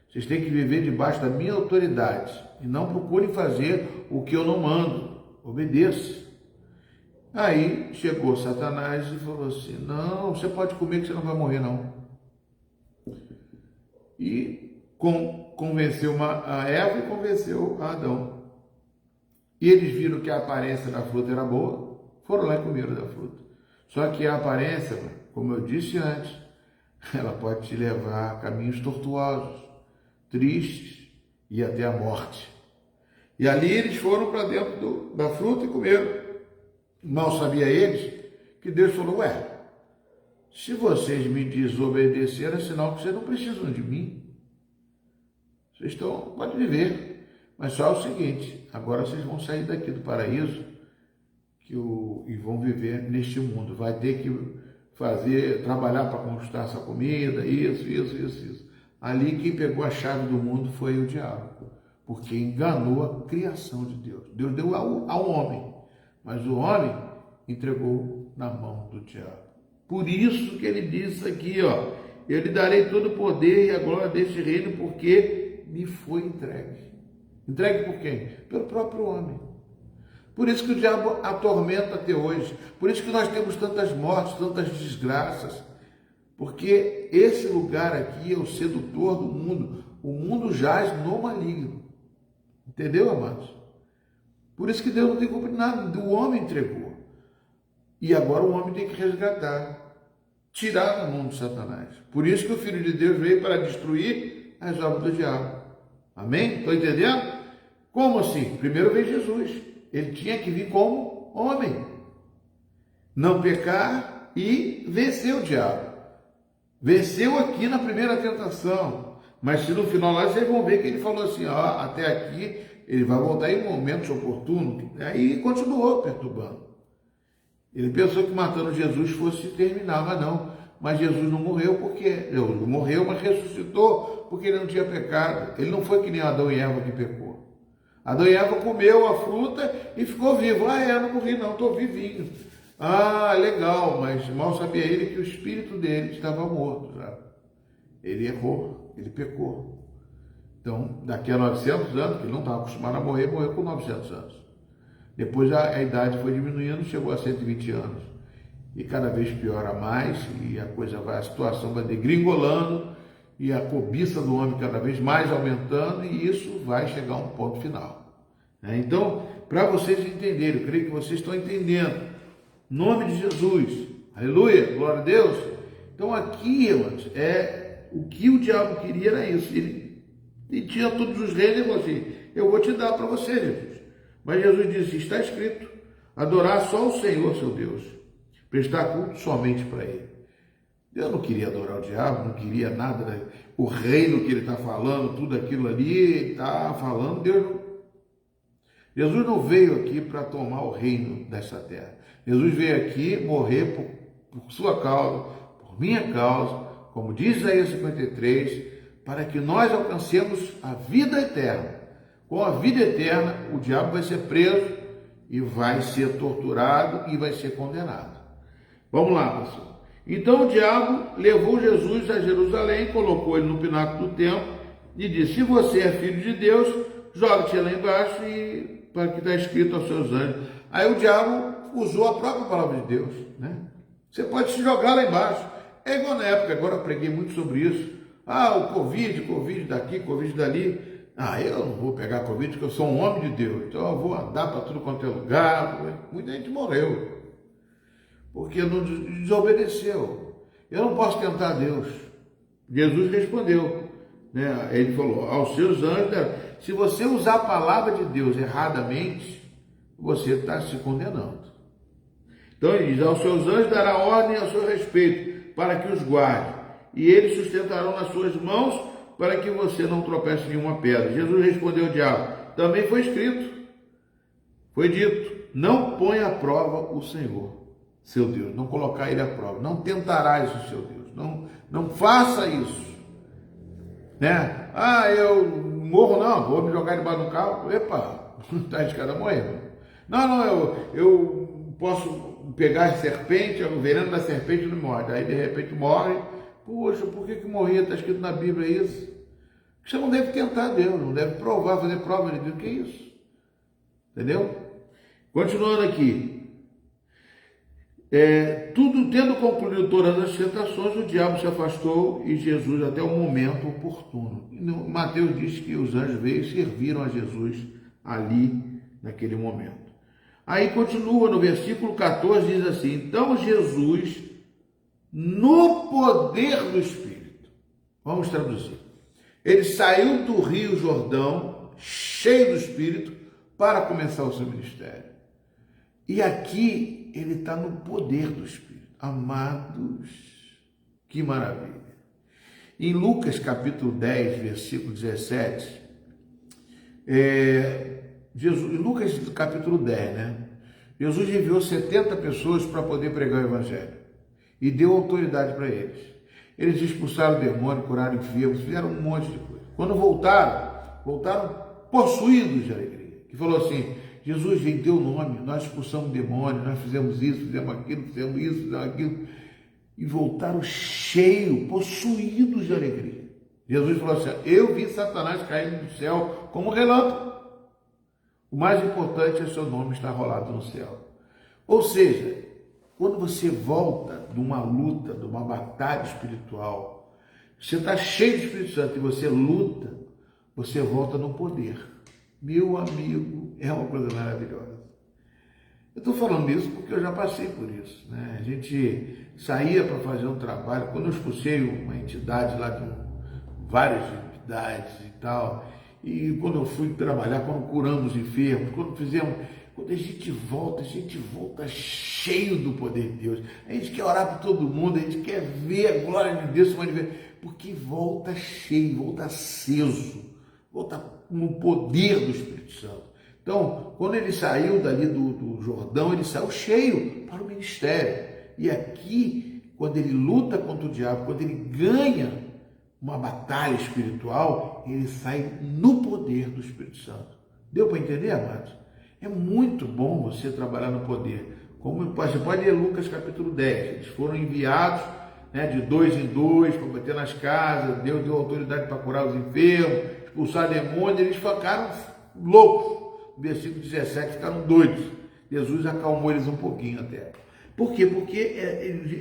Vocês têm que viver debaixo da minha autoridade. E não procurem fazer o que eu não mando. Obedeça. Aí chegou Satanás e falou assim: não, você pode comer que você não vai morrer não. E convenceu a Eva e convenceu a Adão. E eles viram que a aparência da fruta era boa, foram lá e comeram da fruta. Só que a aparência, como eu disse antes, ela pode te levar a caminhos tortuosos, tristes e até a morte. E ali eles foram para dentro da fruta e comeram. Mal sabia eles que Deus falou: se vocês me desobedeceram, é sinal que vocês não precisam de mim. Vocês podem viver, mas só o seguinte: agora vocês vão sair daqui do paraíso e vão viver neste mundo. Vai ter que trabalhar para conquistar essa comida, isso. Ali quem pegou a chave do mundo foi o diabo, porque enganou a criação de Deus. Deus deu ao homem, mas o homem entregou na mão do diabo. Por isso que ele diz aqui, eu lhe darei todo o poder e a glória deste reino, porque me foi entregue. Entregue por quem? Pelo próprio homem. Por isso que o diabo atormenta até hoje. Por isso que nós temos tantas mortes, tantas desgraças. Porque esse lugar aqui é o sedutor do mundo. O mundo jaz no maligno. Entendeu, amados? Por isso que Deus não tem culpa de nada. O homem entregou. E agora o homem tem que resgatar. Tirar da mão de Satanás. Por isso que o Filho de Deus veio para destruir as obras do diabo. Amém? Estão entendendo? Como assim? Primeiro veio Jesus. Ele tinha que vir como homem. Não pecar e vencer o diabo. Venceu aqui na primeira tentação. Mas se no final lá vocês vão ver que ele falou assim: até aqui ele vai voltar em momentos oportunos. Aí continuou perturbando. Ele pensou que matando Jesus fosse terminar, mas não. Mas Jesus não morreu porque... Jesus morreu, mas ressuscitou porque ele não tinha pecado. Ele não foi que nem Adão e Eva que pecou. Adão e Eva comeu a fruta e ficou vivo. Eu não morri não, estou vivinho. Legal, mas mal sabia ele que o espírito dele estava morto já. Ele errou, ele pecou. Então, daqui a 900 anos, que ele não estava acostumado a morrer, morreu com 900 anos. Depois a idade foi diminuindo, chegou a 120 anos. E cada vez piora mais, e a situação vai degringolando, e a cobiça do homem cada vez mais aumentando, e isso vai chegar a um ponto final. Então, para vocês entenderem, eu creio que vocês estão entendendo. Em nome de Jesus, aleluia, glória a Deus. Então aqui, irmãos, o que o diabo queria era isso. Ele tinha todos os reinos e falou assim: eu vou te dar para você, Jesus. Mas Jesus disse: está escrito, adorar só o Senhor, seu Deus, prestar culto somente para Ele. Eu não queria adorar o diabo, não queria nada, o reino que ele está falando, tudo aquilo ali, ele está falando, Jesus não veio aqui para tomar o reino dessa terra. Jesus veio aqui morrer por sua causa, por minha causa, como diz Isaías 53, para que nós alcancemos a vida eterna. Com a vida eterna, o diabo vai ser preso e vai ser torturado e vai ser condenado. Vamos lá, pessoal. Então o diabo levou Jesus a Jerusalém, colocou ele no pináculo do templo e disse: se você é filho de Deus, joga-te lá embaixo, para que está escrito aos seus anjos. Aí o diabo usou a própria palavra de Deus, né? Você pode se jogar lá embaixo. É igual na época, agora eu preguei muito sobre isso. O Covid daqui, Covid dali. Eu não vou pegar Covid porque eu sou um homem de Deus. Então eu vou andar para tudo quanto é lugar. Muita gente morreu. Porque não desobedeceu. Eu não posso tentar Deus. Jesus respondeu, né? Ele falou, aos seus anjos, se você usar a palavra de Deus erradamente, você está se condenando. Então ele diz, aos seus anjos dará ordem a seu respeito, para que os guarde, e eles sustentarão nas suas mãos, para que você não tropece em nenhuma pedra. Jesus respondeu ao diabo, também foi escrito, foi dito, não ponha à prova o Senhor, seu Deus, não colocar ele à prova, não tentarás o seu Deus, não faça isso, né? Eu morro não, vou me jogar debaixo do carro, está arriscado a morrer. Eu posso pegar a serpente, o veneno da serpente não morre, aí de repente morre. Poxa, por que morria? Está escrito na Bíblia isso. Você não deve tentar Deus, não deve provar, fazer prova de Deus, que é isso? Entendeu? Continuando aqui. Tudo tendo concluído todas as tentações, o diabo se afastou e Jesus até o momento oportuno. E Mateus diz que os anjos veio e serviram a Jesus ali, naquele momento. Aí continua no versículo 14, diz assim, então Jesus, no poder do Espírito, vamos traduzir, ele saiu do Rio Jordão, cheio do Espírito, para começar o seu ministério. E aqui ele está no poder do Espírito. Amados, que maravilha. Em Lucas capítulo 10, versículo 17, em Lucas capítulo 10, né? Jesus enviou 70 pessoas para poder pregar o Evangelho e deu autoridade para eles. Eles expulsaram o demônio, curaram enfermos, fizeram um monte de coisa. Quando voltaram possuídos de alegria. Que falou assim, Jesus, em teu nome, nós expulsamos o demônio, nós fizemos isso, fizemos aquilo, fizemos isso, fizemos aquilo. E voltaram cheios, possuídos de alegria. Jesus falou assim, eu vi Satanás caindo do céu como um relâmpago. O mais importante é seu nome estar rolado no céu. Ou seja, quando você volta de uma luta, de uma batalha espiritual, você está cheio de Espírito Santo e você luta, você volta no poder. Meu amigo, é uma coisa maravilhosa. Eu estou falando isso porque eu já passei por isso, né? A gente saía para fazer um trabalho, quando eu expulsei uma entidade lá, de várias entidades e tal, e quando eu fui trabalhar, quando curamos enfermos, quando a gente volta cheio do poder de Deus. A gente quer orar por todo mundo, a gente quer ver a glória de Deus se manifestar, porque volta cheio, volta aceso, volta no poder do Espírito Santo. Então, quando ele saiu dali do Jordão, ele saiu cheio para o ministério. E aqui, quando ele luta contra o diabo, quando ele ganha uma batalha espiritual, ele sai no poder do Espírito Santo. Deu para entender, amados? É muito bom você trabalhar no poder. Como você pode ler Lucas capítulo 10. Eles foram enviados, né, de 2 em 2 para bater nas casas. Deus deu autoridade para curar os enfermos, expulsar demônios. Eles ficaram loucos. No versículo 17, ficaram doidos. Jesus acalmou eles um pouquinho até. Por quê? Porque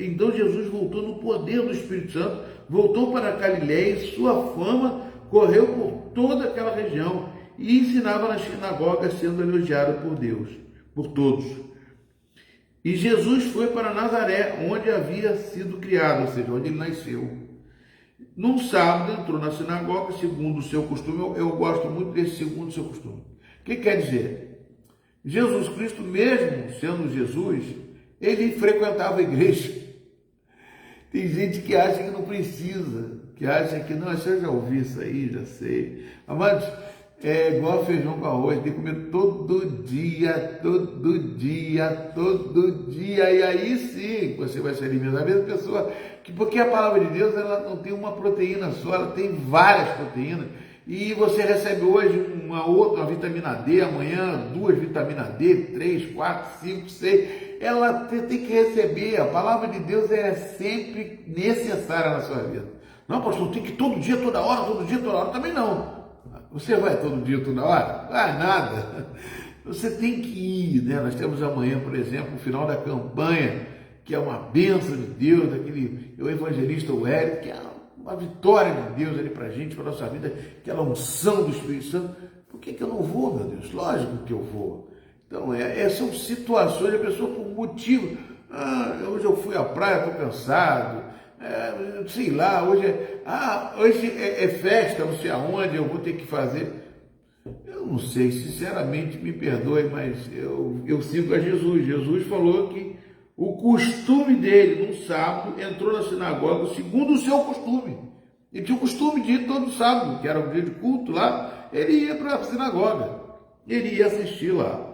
então Jesus voltou no poder do Espírito Santo, voltou para a Galileia e sua fama correu por toda aquela região e ensinava nas sinagogas, sendo elogiado por Deus, por todos. E Jesus foi para Nazaré, onde havia sido criado, ou seja, onde ele nasceu. Num sábado entrou na sinagoga, segundo o seu costume. Eu gosto muito desse segundo o seu costume. O que quer dizer? Jesus Cristo, mesmo sendo Jesus, ele frequentava a igreja. Tem gente que acha que não precisa, que acha que não, eu já ouvi isso aí, já sei. Mas é igual feijão com arroz, tem que comer todo dia, e aí sim você vai se alimentar. A mesma pessoa, porque a palavra de Deus ela não tem uma proteína só, ela tem várias proteínas. E você recebe hoje uma vitamina D, amanhã 2 vitaminas D, 3, 4, 5, 6. Ela tem que receber. A palavra de Deus é sempre necessária na sua vida. Não, pastor, tem que ir todo dia, toda hora. Também não. Você vai todo dia, toda hora? Vai nada. Você tem que ir, né? Nós temos amanhã, por exemplo, o final da campanha, que é uma bênção de Deus, o evangelista Hélio, que é uma vitória de Deus ali para a gente, para a nossa vida, aquela unção do Espírito Santo. Por que eu não vou, meu Deus? Lógico que eu vou. Então, são situações, a pessoa por motivo, hoje eu fui à praia, estou cansado, sei lá, hoje é festa, não sei aonde, eu vou ter que fazer. Eu não sei, sinceramente, me perdoe, mas eu sigo a Jesus. Jesus falou que o costume dele, no sábado, entrou na sinagoga segundo o seu costume. Ele tinha o costume de ir todo sábado, que era o dia de culto lá, ele ia para a sinagoga, ele ia assistir lá.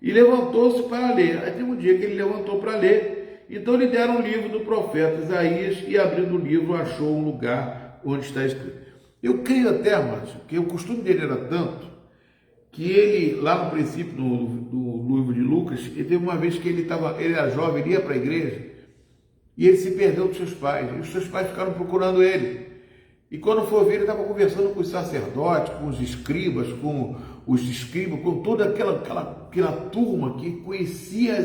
E levantou-se para ler. Aí tem um dia que ele levantou para ler. Então lhe deram um livro do profeta Isaías e, abrindo o livro, achou um lugar onde está escrito. Eu creio até, Márcio, que o costume dele era tanto que ele, lá no princípio do livro de Lucas, ele teve uma vez que ele era jovem, ele ia para a igreja e ele se perdeu dos seus pais. E os seus pais ficaram procurando ele. E quando foi ver, ele estava conversando com os sacerdotes, com os escribas, com toda aquela turma que conhecia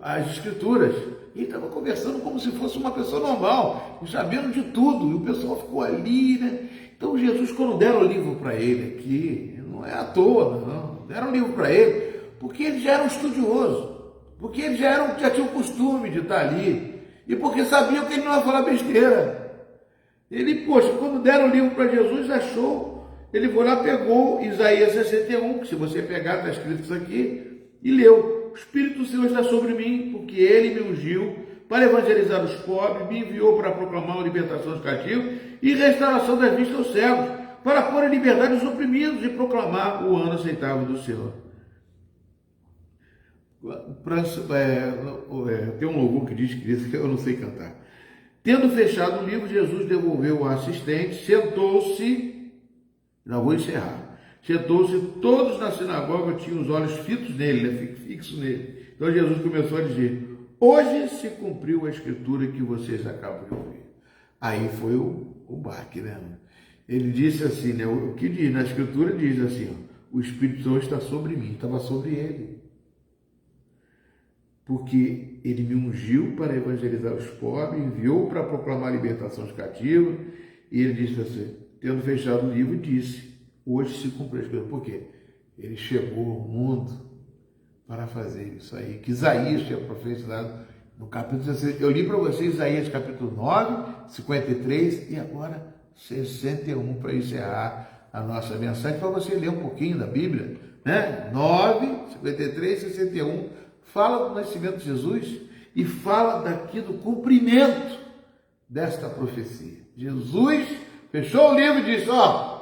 as escrituras. E ele estava conversando como se fosse uma pessoa normal, sabendo de tudo. E o pessoal ficou ali, né? Então Jesus, quando deram o livro para ele aqui, não é à toa, não. Deram o livro para ele, porque ele já era um estudioso, porque ele já tinha o costume de estar ali, e porque sabiam que ele não ia falar besteira. Ele, quando deram o livro para Jesus, achou, ele foi lá, pegou Isaías 61, que se você pegar, está escrito isso aqui, e leu: o Espírito do Senhor está sobre mim, porque ele me ungiu para evangelizar os pobres, me enviou para proclamar a libertação dos cativos e restauração das vistas aos cegos, para pôr em liberdade os oprimidos e proclamar o ano aceitável do Senhor. Tem um louvor que diz que eu não sei cantar. Tendo fechado o livro, Jesus devolveu ao assistente, sentou-se, não vou encerrar, sentou-se, todos na sinagoga tinham os olhos fitos nele, fixos nele. Então Jesus começou a dizer: hoje se cumpriu a escritura que vocês acabam de ouvir. Aí foi o baque, né? Ele disse assim, né? O que diz na escritura diz assim, ó: o Espírito Santo está sobre mim, estava sobre ele. Porque ele me ungiu para evangelizar os pobres, enviou para proclamar a libertação dos cativos, e ele disse assim, tendo fechado o livro, disse: hoje se cumpriu a escritura. Por quê? Ele chegou ao mundo para fazer isso aí, que Isaías tinha profetizado no capítulo 16. Eu li para vocês Isaías capítulo 9, 53 e agora 61 para encerrar a nossa mensagem, para você ler um pouquinho da Bíblia, né? 9, 53, 61. Fala do nascimento de Jesus e fala daqui do cumprimento desta profecia. Jesus fechou o livro e disse: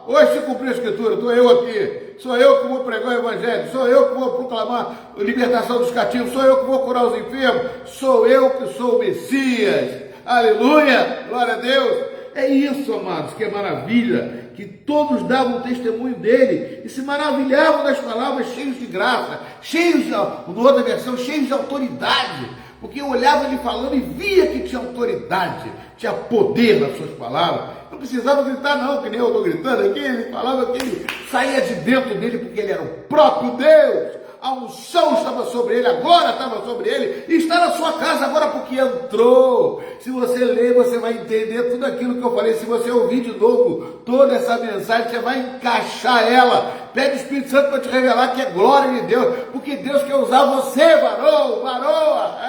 hoje se cumpriu a escritura, estou eu aqui, sou eu que vou pregar o evangelho, sou eu que vou proclamar a libertação dos cativos, sou eu que vou curar os enfermos, sou eu que sou o Messias. Aleluia, glória a Deus. É isso, amados, que é maravilha, que todos davam testemunho dele e se maravilhavam das palavras, cheios de graça, cheios, na outra versão, cheios de autoridade, porque eu olhava ele falando e via que tinha autoridade, tinha poder nas suas palavras. Não precisava gritar não, que nem eu estou gritando aqui, ele falava que ele saía de dentro dele, porque ele era o próprio Deus. A unção estava sobre ele, a glória estava sobre ele, e está na sua casa agora porque entrou. Se você ler, você vai entender tudo aquilo que eu falei. Se você ouvir de novo toda essa mensagem, você vai encaixar ela. Pede o Espírito Santo para te revelar que é glória de Deus, porque Deus quer usar você, varoa.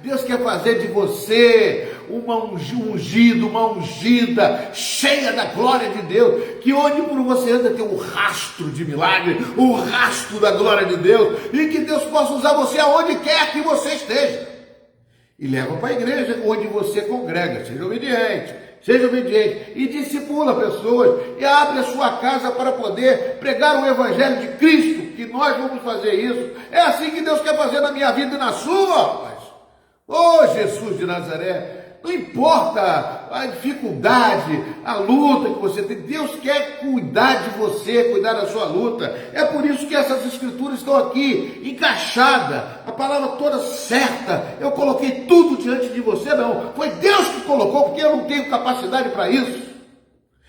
Deus quer fazer de você uma ungida, uma ungida, cheia da glória de Deus, que onde por você anda tem um rastro de milagre, um rastro da glória de Deus, e que Deus possa usar você aonde quer que você esteja. E leva para a igreja onde você congrega, seja obediente, e discipula pessoas, e abre a sua casa para poder pregar o evangelho de Cristo, que nós vamos fazer isso. É assim que Deus quer fazer na minha vida e na sua, rapaz. Jesus de Nazaré, não importa a dificuldade, a luta que você tem, Deus quer cuidar de você, cuidar da sua luta. É por isso que essas escrituras estão aqui, encaixadas, a palavra toda certa. Eu coloquei tudo diante de você, não. Foi Deus que colocou, porque eu não tenho capacidade para isso.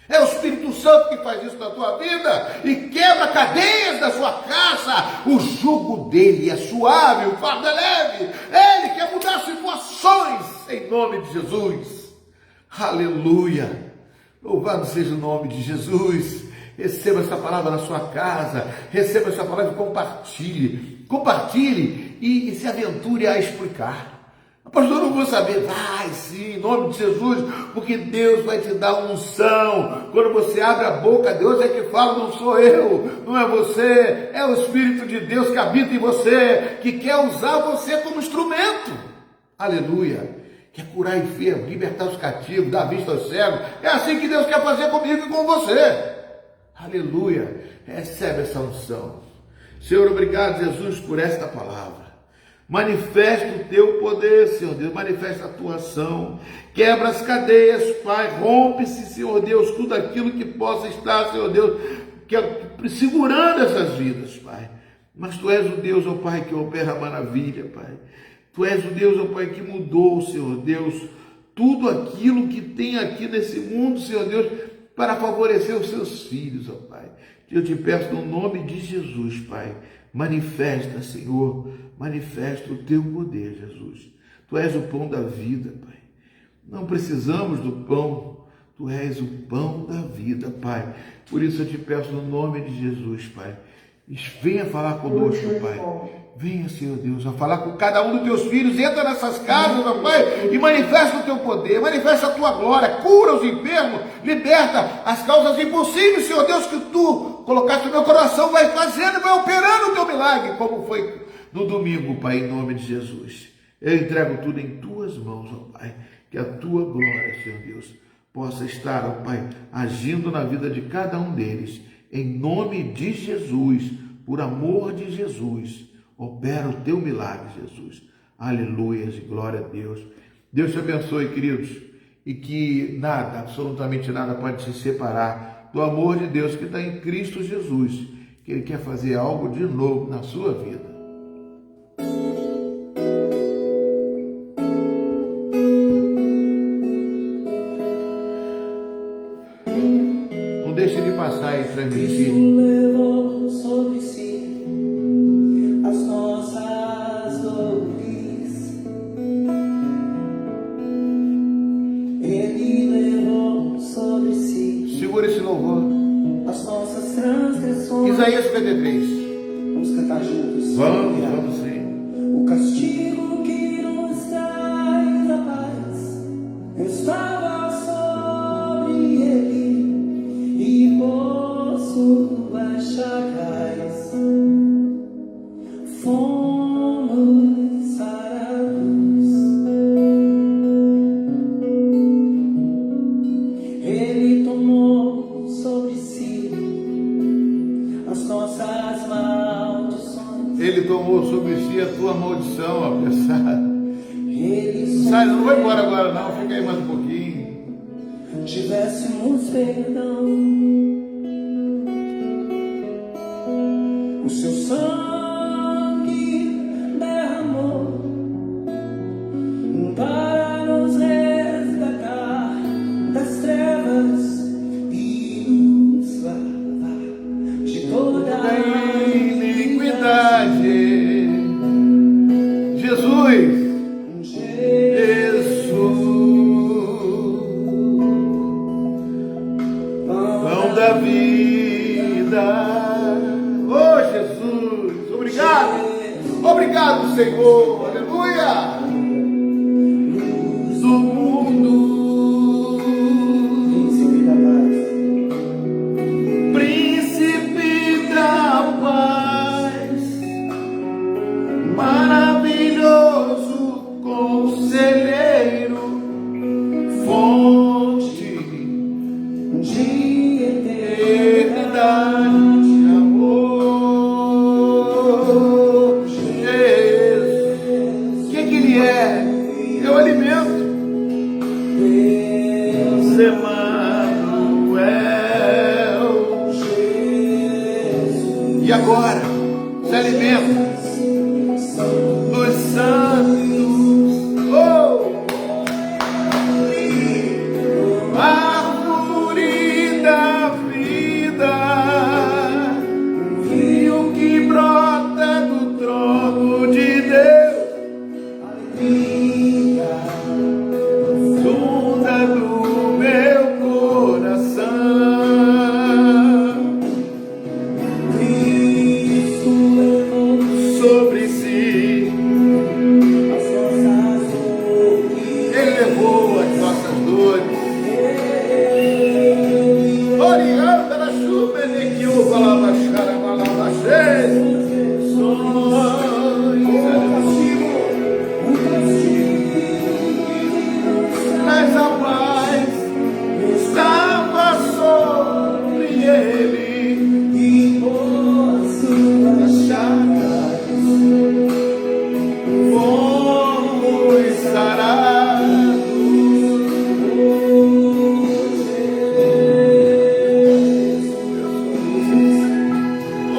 É o Espírito Santo que faz isso na tua vida e quebra cadeias da sua casa. O jugo dele é suave, o fardo é leve. Ele quer mudar situações em nome de Jesus. Aleluia. Louvado seja o nome de Jesus. Receba essa palavra na sua casa. Receba essa palavra e compartilhe. Compartilhe e se aventure a explicar. Pastor, eu não vou saber. Vai sim, em nome de Jesus, porque Deus vai te dar unção. Quando você abre a boca, Deus é que fala, não sou eu, não é você, é o Espírito de Deus que habita em você, que quer usar você como instrumento. Aleluia. Quer curar enfermos, libertar os cativos, dar vista aos cegos. É assim que Deus quer fazer comigo e com você. Aleluia. Recebe essa unção. Senhor, obrigado, Jesus, por esta palavra. Manifesta o teu poder, Senhor Deus, manifesta a tua ação, quebra as cadeias, Pai, rompe-se, Senhor Deus, tudo aquilo que possa estar, Senhor Deus, segurando essas vidas, Pai. Mas Tu és o Deus, ó Pai, que opera a maravilha, Pai. Tu és o Deus, ó Pai, que mudou, Senhor Deus, tudo aquilo que tem aqui nesse mundo, Senhor Deus, para favorecer os Seus filhos, ó Pai. Eu te peço no nome de Jesus, Pai, manifesta, Senhor, manifesta o teu poder, Jesus. Tu és o pão da vida, Pai. Não precisamos do pão, Tu és o pão da vida, Pai. Por isso eu te peço no nome de Jesus, Pai. Venha falar conosco, Pai. Venha, Senhor Deus, a falar com cada um dos teus filhos. Entra nessas casas, ó Pai, e manifesta o teu poder, manifesta a tua glória, cura os enfermos, liberta as causas impossíveis, Senhor Deus, que Tu colocaste no meu coração, vai fazendo, vai operando o teu milagre, como foi no domingo, Pai, em nome de Jesus. Eu entrego tudo em Tuas mãos, ó Pai, que a Tua glória, Senhor Deus, possa estar, ó Pai, agindo na vida de cada um deles, em nome de Jesus, por amor de Jesus. Opera o teu milagre, Jesus. Aleluias e glória a Deus. Deus te abençoe, queridos, e que nada, absolutamente nada pode se separar do amor de Deus que está em Cristo Jesus, que Ele quer fazer algo de novo na sua vida. Não deixe de passar e transmitir. Levou sobre si as nossas dores. Ele levou sobre si. Segura esse louvor. As nossas transgressões. Isaías 53. Vamos cantar juntos. Vamos sim. O castigo que nos traz a paz estava sobre ele, e por suas chagas fomos sarados. Ele tomou sobre si as nossas maldições. Ele tomou sobre si a tua maldição, apressado. Ele Sai, não vai embora agora não, fica aí mais um pouquinho. tivéssemos perdão, o seu sangue derramou para nos resgatar das trevas e nos lavar de toda Da iniquidade. Jesus. Pão da vida. Oh, Jesus. Obrigado. Obrigado, Senhor. Aleluia. Do mundo. Príncipe da paz. Maravilhoso conselheiro. Fonte de eternidade, amor, Jesus. O que Ele é? É o alimento. Emmanuel. E agora, se alimenta dos santos. Oh! Árvore pastores. Orianda na chuva, que o balabaxara, balabaxê. Mas a paz estava sobre ele, e por suas chagas fomos sarados.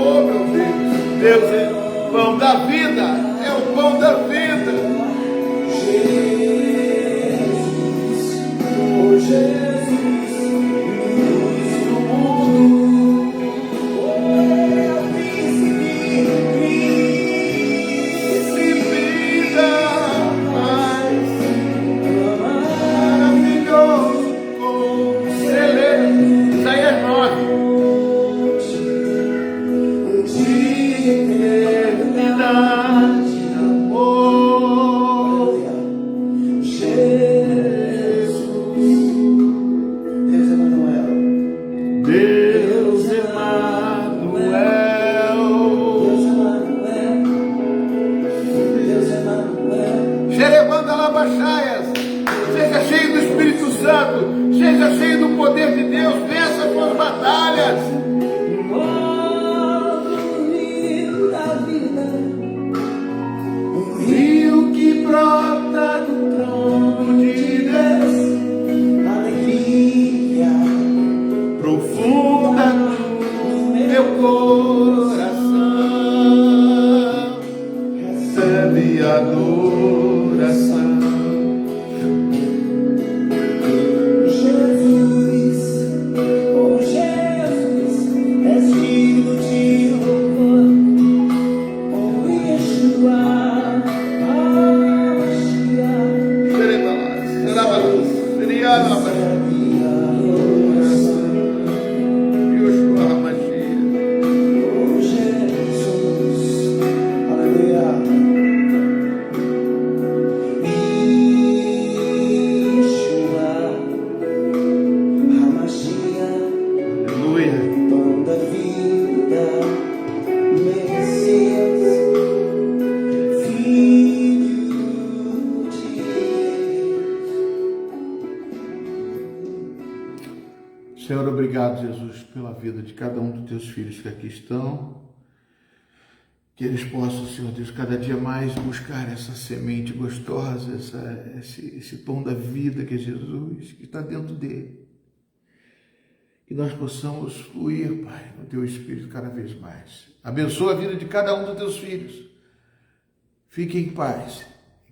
Oh meu Deus, Deus é o pão da vida, é o pão da vida. Seja cheio do Espírito Santo, seja cheio do poder de Deus, vença suas batalhas. Um rio que brota do trono de Deus, alegria profunda no meu coração, recebe a adoração. Senhor, obrigado, Jesus, pela vida de cada um dos teus filhos que aqui estão. Que eles possam, Senhor Deus, cada dia mais buscar essa semente gostosa, esse pão da vida que é Jesus, que está dentro dele. Que nós possamos fluir, Pai, no teu Espírito cada vez mais. Abençoa a vida de cada um dos teus filhos. Fique em paz.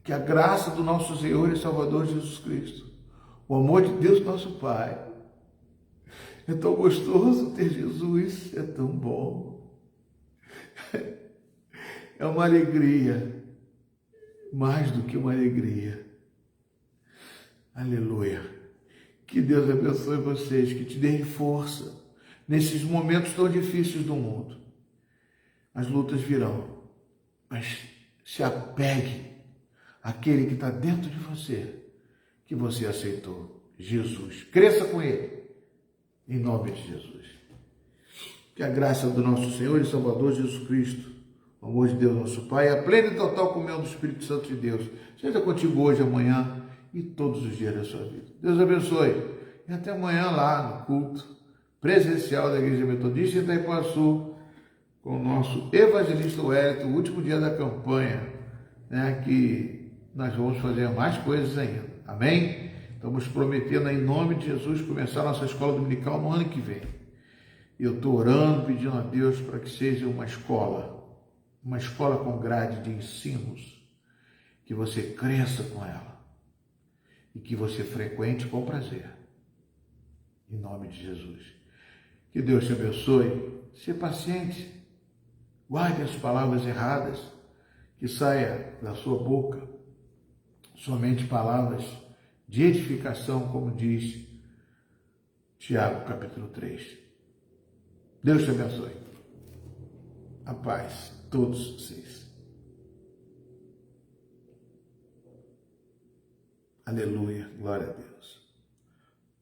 Que a graça do nosso Senhor e Salvador Jesus Cristo, o amor de Deus nosso Pai, é tão gostoso ter Jesus, é tão bom. É uma alegria, mais do que uma alegria. Aleluia. Que Deus abençoe vocês, que te deem força nesses momentos tão difíceis do mundo. As lutas virão, mas se apegue àquele que está dentro de você, que você aceitou, Jesus. Cresça com ele. Em nome de Jesus. Que a graça do nosso Senhor e Salvador Jesus Cristo, o amor de Deus nosso Pai, a plena e total comunhão do Espírito Santo de Deus, seja contigo hoje, amanhã e todos os dias da sua vida. Deus abençoe. E até amanhã lá no culto presencial da Igreja Metodista em Itaipuaçu, com o nosso evangelista Wellington, o último dia da campanha, né, que nós vamos fazer mais coisas ainda. Amém? Estamos prometendo, em nome de Jesus, começar a nossa escola dominical no ano que vem. Eu estou orando, pedindo a Deus para que seja uma escola com grade de ensinos, que você cresça com ela e que você frequente com prazer. Em nome de Jesus. Que Deus te abençoe. Seja paciente. Guarde as palavras erradas que saia da sua boca. Somente palavras de edificação, como diz Tiago, capítulo 3. Deus te abençoe. A paz, todos vocês. Aleluia, glória a Deus.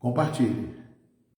Compartilhe.